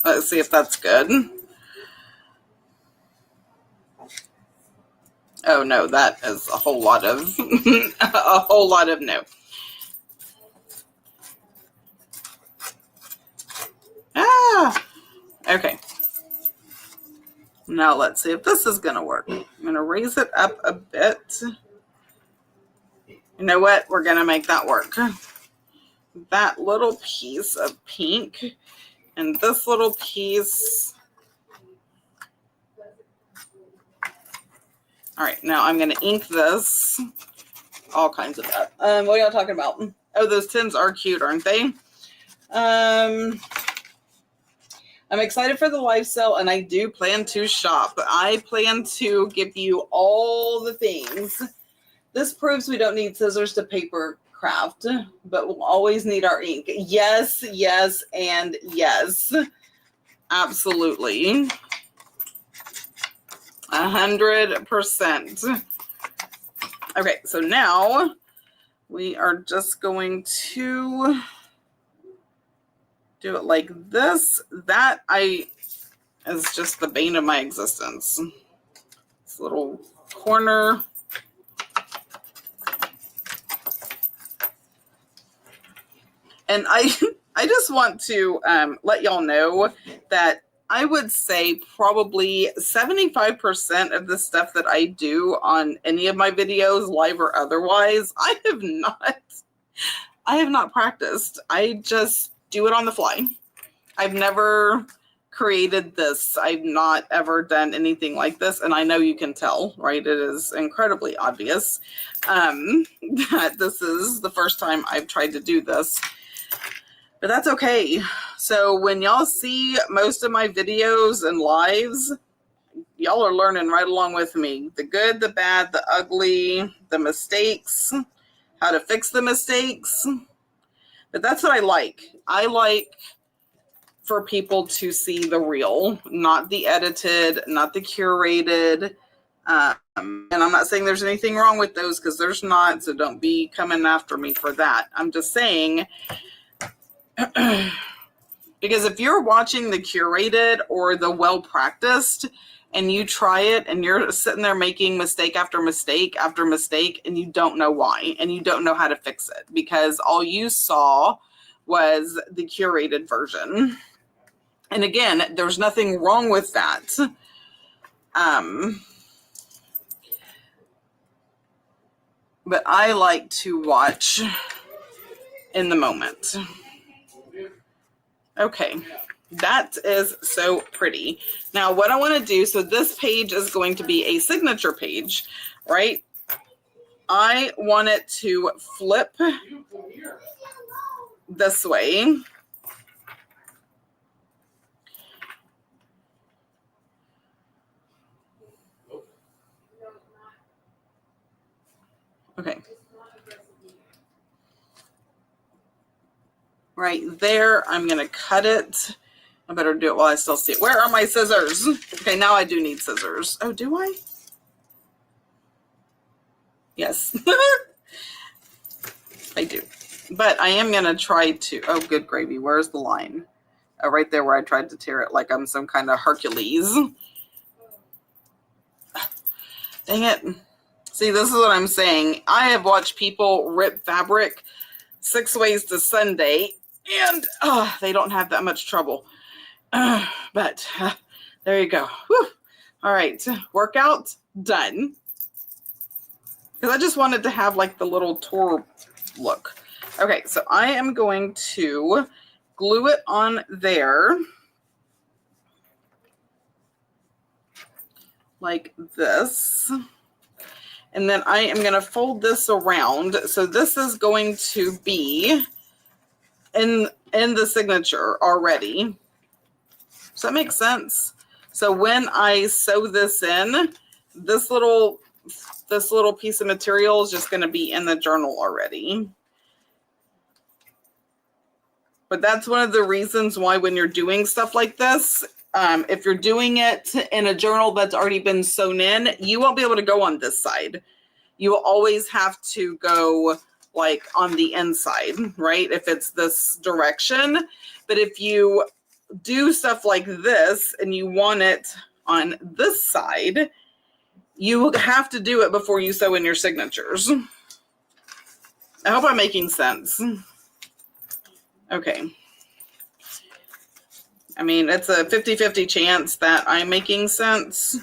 S1: Let's see if that's good. Oh no, that is a whole lot of a whole lot of no. Okay. Now let's see if this is gonna work. I'm gonna raise it up a bit. You know what? We're gonna make that work. That little piece of pink and this little piece. All right, now I'm going to ink this. All kinds of that. What are y'all talking about? Oh, those tins are cute, aren't they? I'm excited for the live sale, and I do plan to shop. I plan to give you all the things. This proves we don't need scissors to paper craft, but we'll always need our ink. Yes, yes, and yes. Absolutely. 100%. Okay, so now we are just going to do it like this. That is just the bane of my existence. This little corner. And I just want to let y'all know that I would say probably 75% of the stuff that I do on any of my videos, live or otherwise, I have not practiced. I just do it on the fly. I've never created this. I've not ever done anything like this. And I know you can tell, right? It is incredibly obvious that this is the first time I've tried to do this. But that's okay. So when y'all see most of my videos and lives, y'all are learning right along with me. The good, the bad, the ugly, the mistakes, how to fix the mistakes. But that's what I like. I like for people to see the real, not the edited, not the curated. And I'm not saying there's anything wrong with those, because there's not, so don't be coming after me for that. I'm just saying, because if you're watching the curated or the well-practiced and you try it and you're sitting there making mistake after mistake after mistake and you don't know why and you don't know how to fix it because all you saw was the curated version. And again, there's nothing wrong with that. But I like to watch in the moment. Okay, that is so pretty. Now what I want to do, so this page is going to be a signature page, right? I want it to flip this way. Okay. Right there, I'm going to cut it. I better do it while I still see it. Where are my scissors? Okay, now I do need scissors. Oh, do I? Yes. I do. But I am going to try to, oh, good gravy. Where's the line? Oh, right there where I tried to tear it like I'm some kind of Hercules. Dang it. See, this is what I'm saying. I have watched people rip fabric 6 ways to Sunday, and they don't have that much trouble. But there you go. Whew. All right, workout done. Because I just wanted to have like the little tour look. Okay, so I am going to glue it on there like this. And then I am going to fold this around. So this is going to be in the signature already. Does that make sense? So when I sew this in, this little piece of material is just going to be in the journal already. But that's one of the reasons why when you're doing stuff like this, if you're doing it in a journal that's already been sewn in, you won't be able to go on this side. You will always have to go like on the inside, right? If it's this direction. But if you do stuff like this and you want it on this side, you have to do it before you sew in your signatures. I hope I'm making sense. Okay. I mean, it's a 50-50 chance that I'm making sense.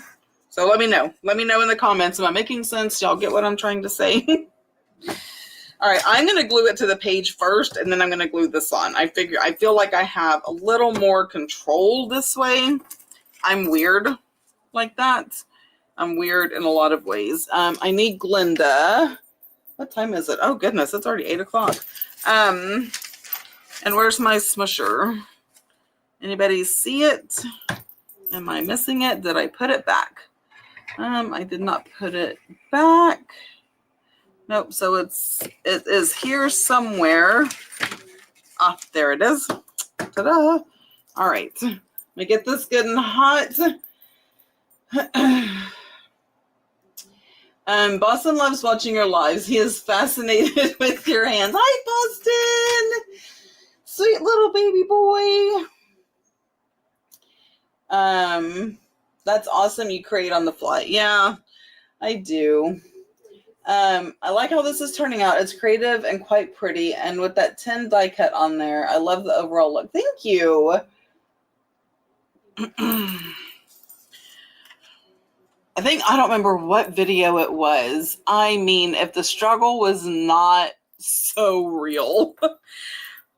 S1: So let me know. Let me know in the comments. Am I making sense? Y'all get what I'm trying to say? All right, I'm going to glue it to the page first, and then I'm going to glue this on. I feel like I have a little more control this way. I'm weird like that. I'm weird in a lot of ways. I need Glinda. What time is it? Oh, goodness, it's already 8 o'clock. And where's my smusher? Anybody see it? Am I missing it? Did I put it back? I did not put it back. Nope, so it is here somewhere. Ah, there it is. Ta-da! All right, let me get this good and hot. Boston loves watching your lives. He is fascinated with your hands. Hi, Boston! Sweet little baby boy. That's awesome. You create on the fly. Yeah, I do. I like how this is turning out. It's creative and quite pretty. And with that 10 die cut on there, I love the overall look. Thank you. I don't remember what video it was. I mean, if the struggle was not so real.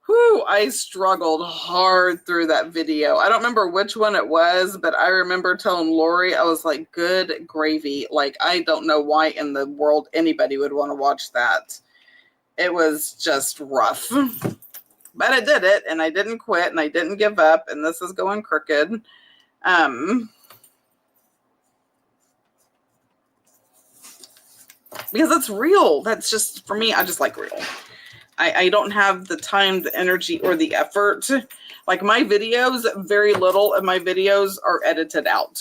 S1: Whew, I struggled hard through that video. I don't remember which one it was, but I remember telling Lori, I was like, good gravy. Like, I don't know why in the world anybody would want to watch that. It was just rough. but I did it, and I didn't quit, and I didn't give up, and this is going crooked. Because it's real. That's just, for me, I just like real. I don't have the time, the energy, or the effort. Like my videos, very little of my videos are edited out.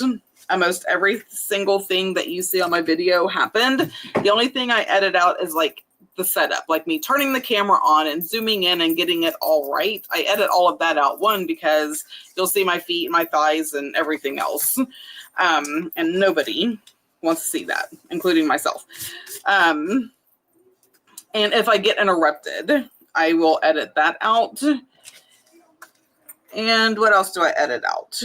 S1: Almost every single thing that you see on my video happened. The only thing I edit out is like the setup, like me turning the camera on and zooming in and getting it all right. I edit all of that out, one, because you'll see my feet, my thighs, and everything else. And nobody wants to see that, including myself. And if I get interrupted, I will edit that out. And what else do I edit out?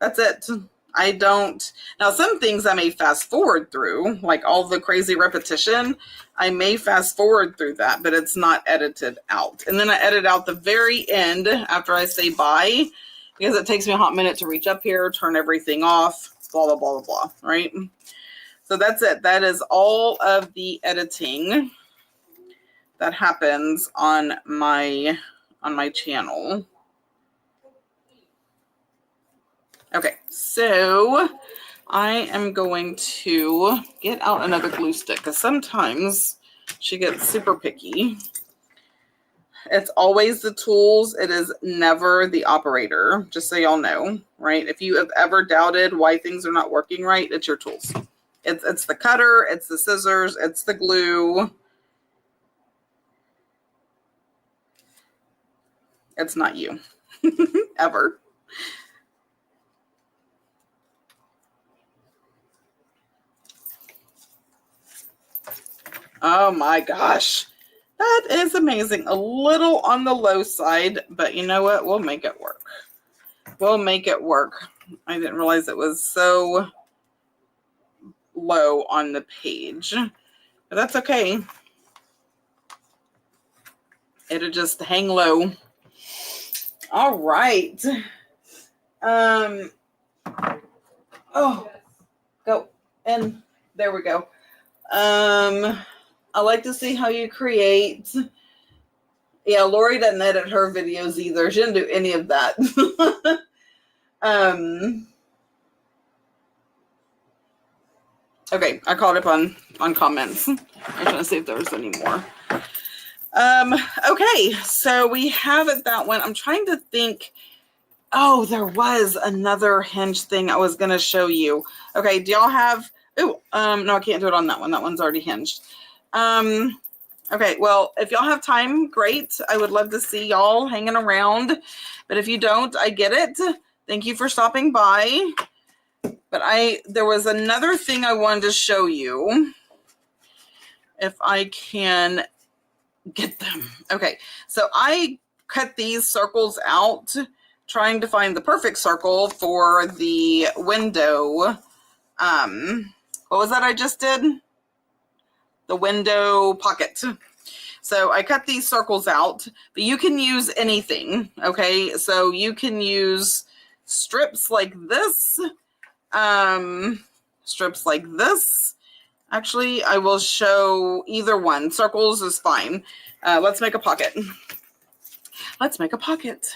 S1: That's it. I don't. Now, some things I may fast forward through, like all the crazy repetition. I may fast forward through that, but it's not edited out. And then I edit out the very end after I say bye, because it takes me a hot minute to reach up here, turn everything off, blah, blah, blah, blah, blah, right? So that's it. That is all of the editing that happens on my channel. Okay, so I am going to get out another glue stick, because sometimes she gets super picky. It's always the tools. It is never the operator, just so y'all know, right? If you have ever doubted why things are not working right, it's your tools. It's the cutter, it's the scissors, it's the glue. It's not you, ever. Oh my gosh, that is amazing. A little on the low side, but you know what? We'll make it work. We'll make it work. I didn't realize it was so low on the page, but that's okay. It'll just hang low. All right. Oh, go. And there we go. I like to see how you create. Yeah, Lori doesn't edit her videos either. She didn't do any of that. Okay, I caught up on comments. I was trying to see if there was any more. Okay, so we have that one. I'm trying to think. Oh, there was another hinge thing I was going to show you. Okay, do y'all have... Oh, no, I can't do it on that one. That one's already hinged. Okay, well, if y'all have time, great. I would love to see y'all hanging around. But if you don't, I get it. Thank you for stopping by. But there was another thing I wanted to show you. If I can get them. Okay, so I cut these circles out, trying to find the perfect circle for the window. What was that I just did? The window pocket. So I cut these circles out, but you can use anything, okay? So you can use strips like this, strips like this. Actually, I will show either one. Circles is fine. Let's make a pocket. Let's make a pocket.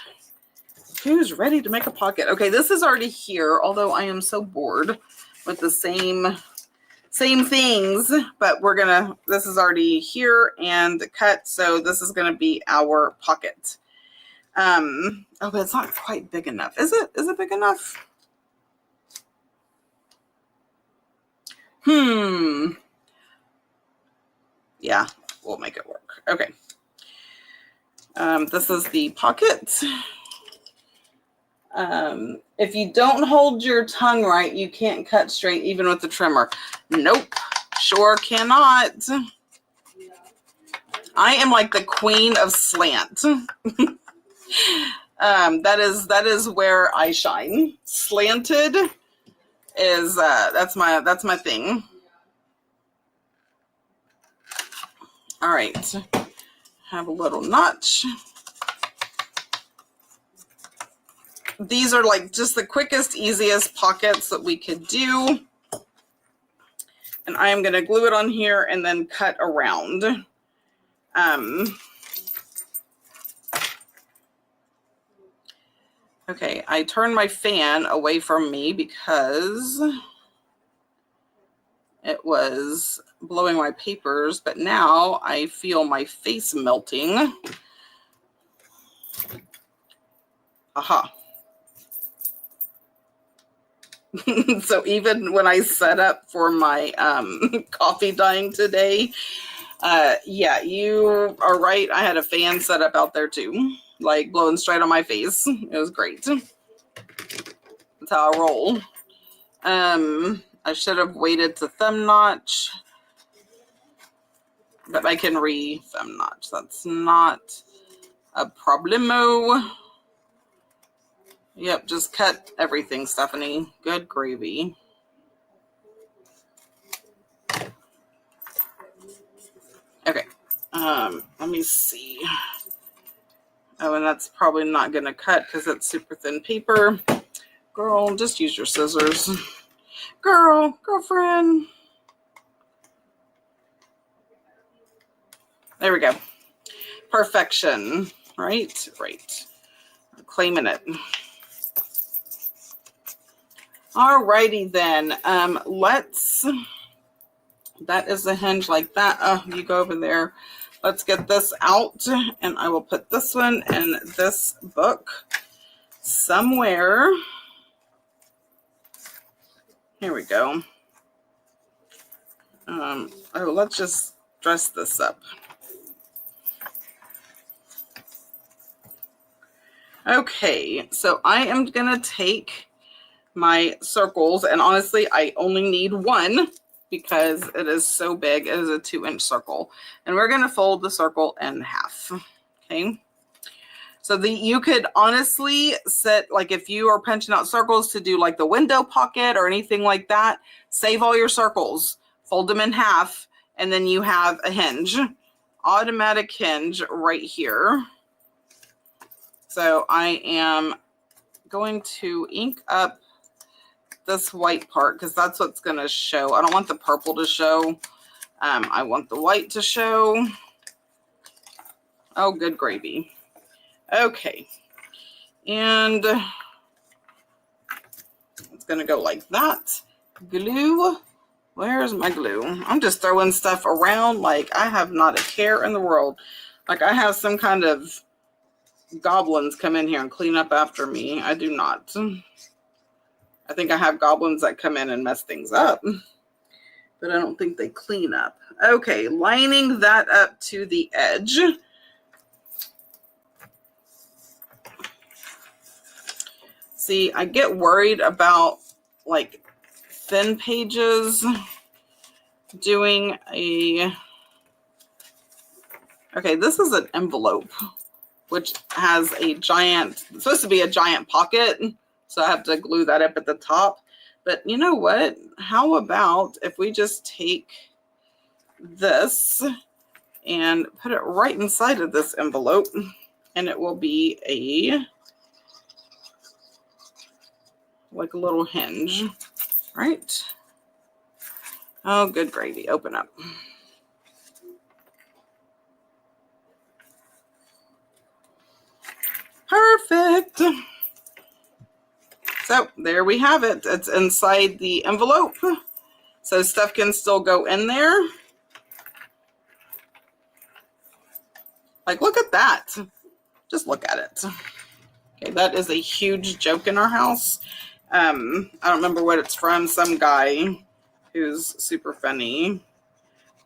S1: Who's ready to make a pocket? Okay, this is already here, although I am so bored with the same things, but this is already here and cut, so this is gonna be our pocket. Oh, but it's not quite big enough. Is it? Is it big enough? Yeah, we'll make it work. Okay. This is the pocket. If you don't hold your tongue right, you can't cut straight even with the trimmer. Nope, sure cannot. I am like the queen of slant. That is where I shine. Slanted is that's my thing. All right, have a little notch. These are like just the quickest, easiest pockets that we could do. And I am going to glue it on here and then cut around. Okay, I turned my fan away from me because it was blowing my papers, but now I feel my face melting. Aha. So even when I set up for my coffee dyeing today, yeah, you are right. I had a fan set up out there too, like blowing straight on my face. It was great. That's how I roll. I should have waited to thumb notch, but I can re-thumb notch. That's not a problemo. Yep, just cut everything, Stephanie. Good gravy. Okay, let me see. Oh, and that's probably not going to cut because it's super thin paper. Girl, just use your scissors. Girlfriend. There we go. Perfection. Right. I'm claiming it. Alrighty then. That is the hinge like that. Oh, you go over there. Let's get this out, and I will put this one in this book somewhere. Here we go. Let's just dress this up. Okay, so I am gonna take my circles, and honestly, I only need one because it is so big. It is a 2-inch circle, and we're gonna fold the circle in half. Okay. So you could honestly set, like if you are punching out circles to do like the window pocket or anything like that, save all your circles, fold them in half, and then you have a hinge, automatic hinge right here. So I am going to ink up this white part because that's what's going to show. I don't want the purple to show. I want the white to show. Oh, good gravy. Okay. And it's going to go like that. Glue. Where's my glue? I'm just throwing stuff around like I have not a care in the world. Like I have some kind of goblins come in here and clean up after me. I do not. I think I have goblins that come in and mess things up, but I don't think they clean up. Okay, lining that up to the edge. See, I get worried about like thin pages doing a... Okay, this is an envelope, which has a giant, it's supposed to be a giant pocket. So I have to glue that up at the top. But you know what? How about if we just take this and put it right inside of this envelope, and it will be like a little hinge, right? Oh, good gravy. Open up. Perfect. So there we have it. It's inside the envelope. So stuff can still go in there. Like, look at that. Just look at it. Okay, that is a huge joke in our house. I don't remember what it's from. Some guy who's super funny.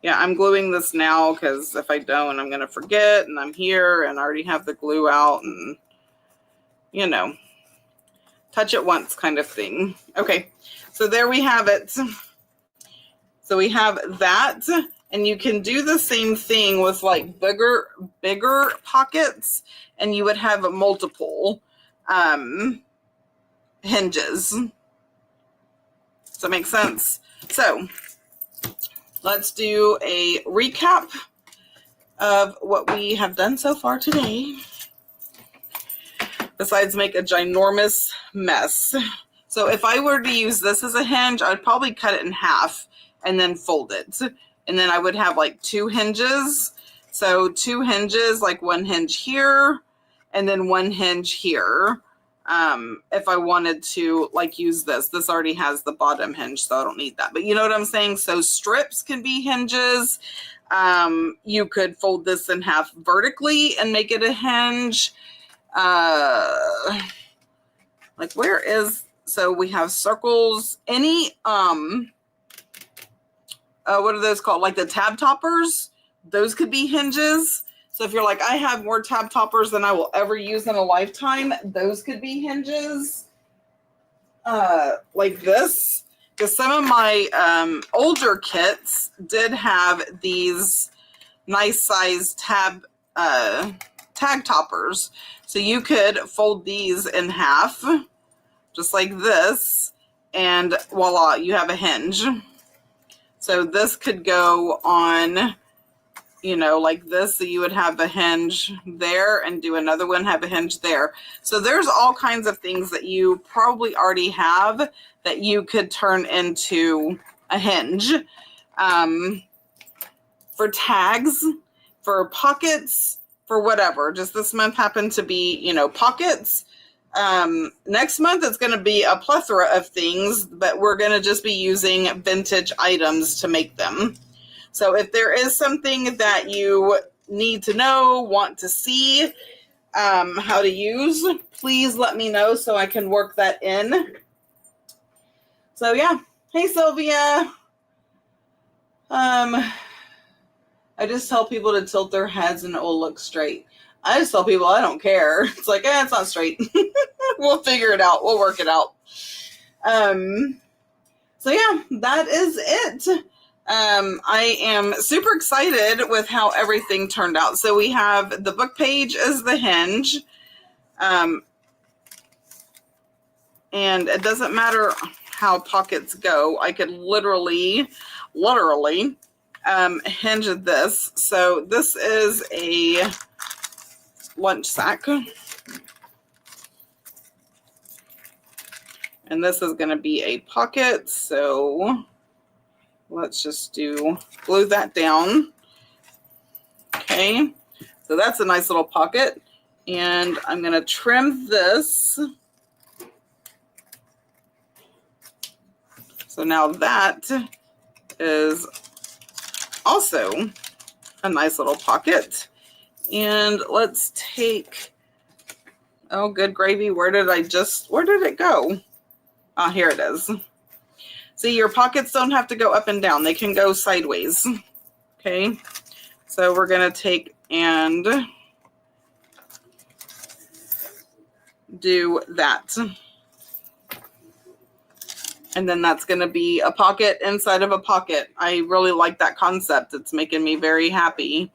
S1: Yeah, I'm gluing this now because if I don't, I'm going to forget. And I'm here and I already have the glue out and, you know, touch it once kind of thing. Okay, so there we have it. So we have that. And you can do the same thing with like bigger pockets, and you would have multiple hinges. Does that make sense? So let's do a recap of what we have done so far today, besides make a ginormous mess. So if I were to use this as a hinge, I'd probably cut it in half and then fold it. And then I would have like 2 hinges. So 2 hinges, like 1 hinge here and then 1 hinge here. if I wanted to like use this already has the bottom hinge, so I don't need that. But you know what I'm saying? So strips can be hinges. You could fold this in half vertically and make it a hinge. Like where is, so we have circles, any, what are those called? Like the tab toppers, those could be hinges. So if you're like, I have more tab toppers than I will ever use in a lifetime, those could be hinges. Like this, because some of my older kits did have these nice size tag toppers. So you could fold these in half, just like this, and voila, you have a hinge. So this could go on, you know, like this. So you would have a hinge there and do another one, have a hinge there. So there's all kinds of things that you probably already have that you could turn into a hinge. For tags, for pockets, for whatever. Just this month happened to be, you know, pockets. Next month it's going to be a plethora of things, but we're going to just be using vintage items to make them. So if there is something that you need to know, want to see how to use, please let me know so I can work that in. So yeah. Hey, Sylvia. I just tell people to tilt their heads and it will look straight. I just tell people I don't care. It's like, it's not straight. We'll figure it out. We'll work it out. So yeah, that is it. I am super excited with how everything turned out. So we have the book page as the hinge. And it doesn't matter how pockets go. I could literally hinge this. So this is a lunch sack. And this is going to be a pocket. So let's just glue that down. Okay. So that's a nice little pocket. And I'm going to trim this. So now that is also a nice little pocket. And let's take, oh, good gravy. Where did it go? Ah, here it is. See, your pockets don't have to go up and down. They can go sideways. Okay. So we're going to take and do that. And then that's going to be a pocket inside of a pocket. I really like that concept. It's making me very happy.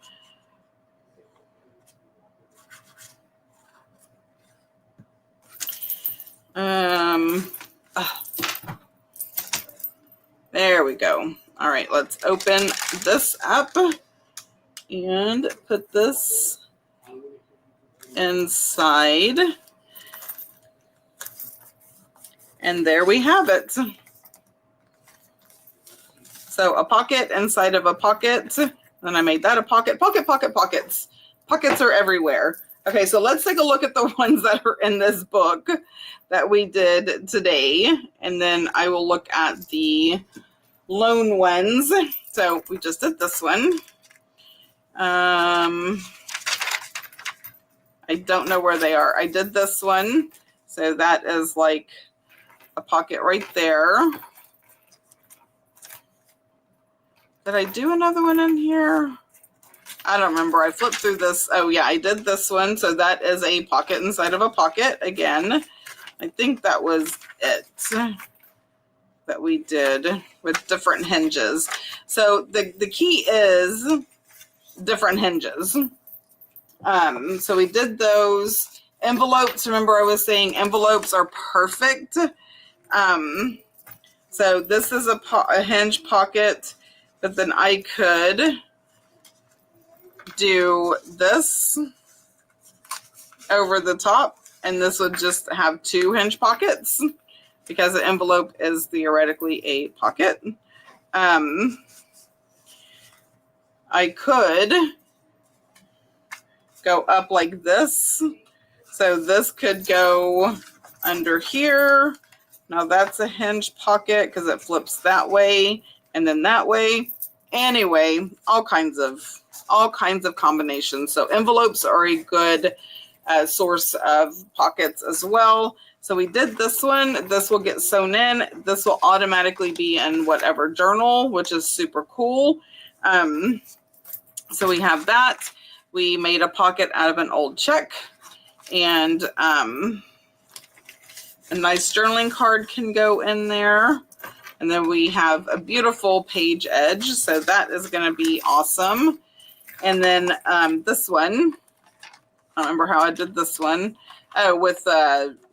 S1: There we go. All right, let's open this up and put this inside. And there we have it. So a pocket inside of a pocket. Then I made that a pocket. Pockets. Pockets are everywhere. Okay, so let's take a look at the ones that are in this book that we did today. And then I will look at the lone ones. So we just did this one. I don't know where they are. I did this one. So that is like a pocket right there. Did I do another one in here? I don't remember. I flipped through this. Oh yeah, I did this one. So that is a pocket inside of a pocket again. I think that was it that we did with different hinges. So the key is different hinges. So we did those envelopes. Remember I was saying envelopes are perfect. So this is a hinge pocket, but then I could do this over the top, and this would just have two hinge pockets because the envelope is theoretically a pocket. I could go up like this. So this could go under here. Now that's a hinged pocket because it flips that way and then that way. Anyway, all kinds of combinations. So envelopes are a good source of pockets as well. So we did this one. This will get sewn in. This will automatically be in whatever journal, which is super cool. So we have that. We made a pocket out of an old check, and a nice journaling card can go in there. And then we have a beautiful page edge. So that is going to be awesome. And then this one, I don't remember how I did this one, with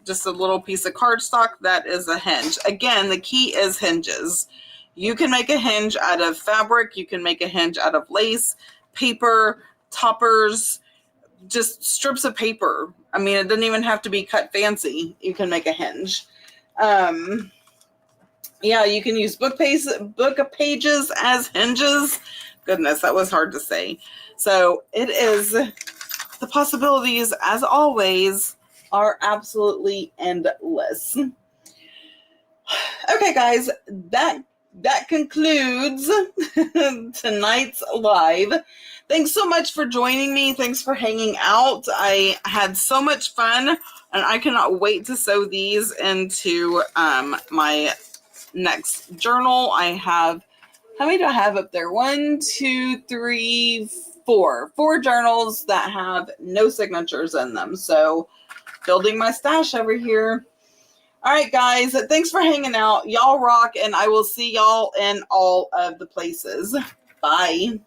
S1: just a little piece of cardstock. That is a hinge. Again, the key is hinges. You can make a hinge out of fabric. You can make a hinge out of lace, paper, toppers, just strips of paper. I mean, it doesn't even have to be cut fancy. You can make a hinge. Yeah, you can use book pages as hinges. Goodness, that was hard to say. So it is, the possibilities, as always, are absolutely endless. Okay, guys, that concludes tonight's live. Thanks so much for joining me. Thanks for hanging out. I had so much fun, and I cannot wait to sew these into my next journal. I have, how many do I have up there? 1, 2, 3, 4. 4 journals that have no signatures in them. So building my stash over here. All right, guys, thanks for hanging out. Y'all rock, and I will see y'all in all of the places. Bye.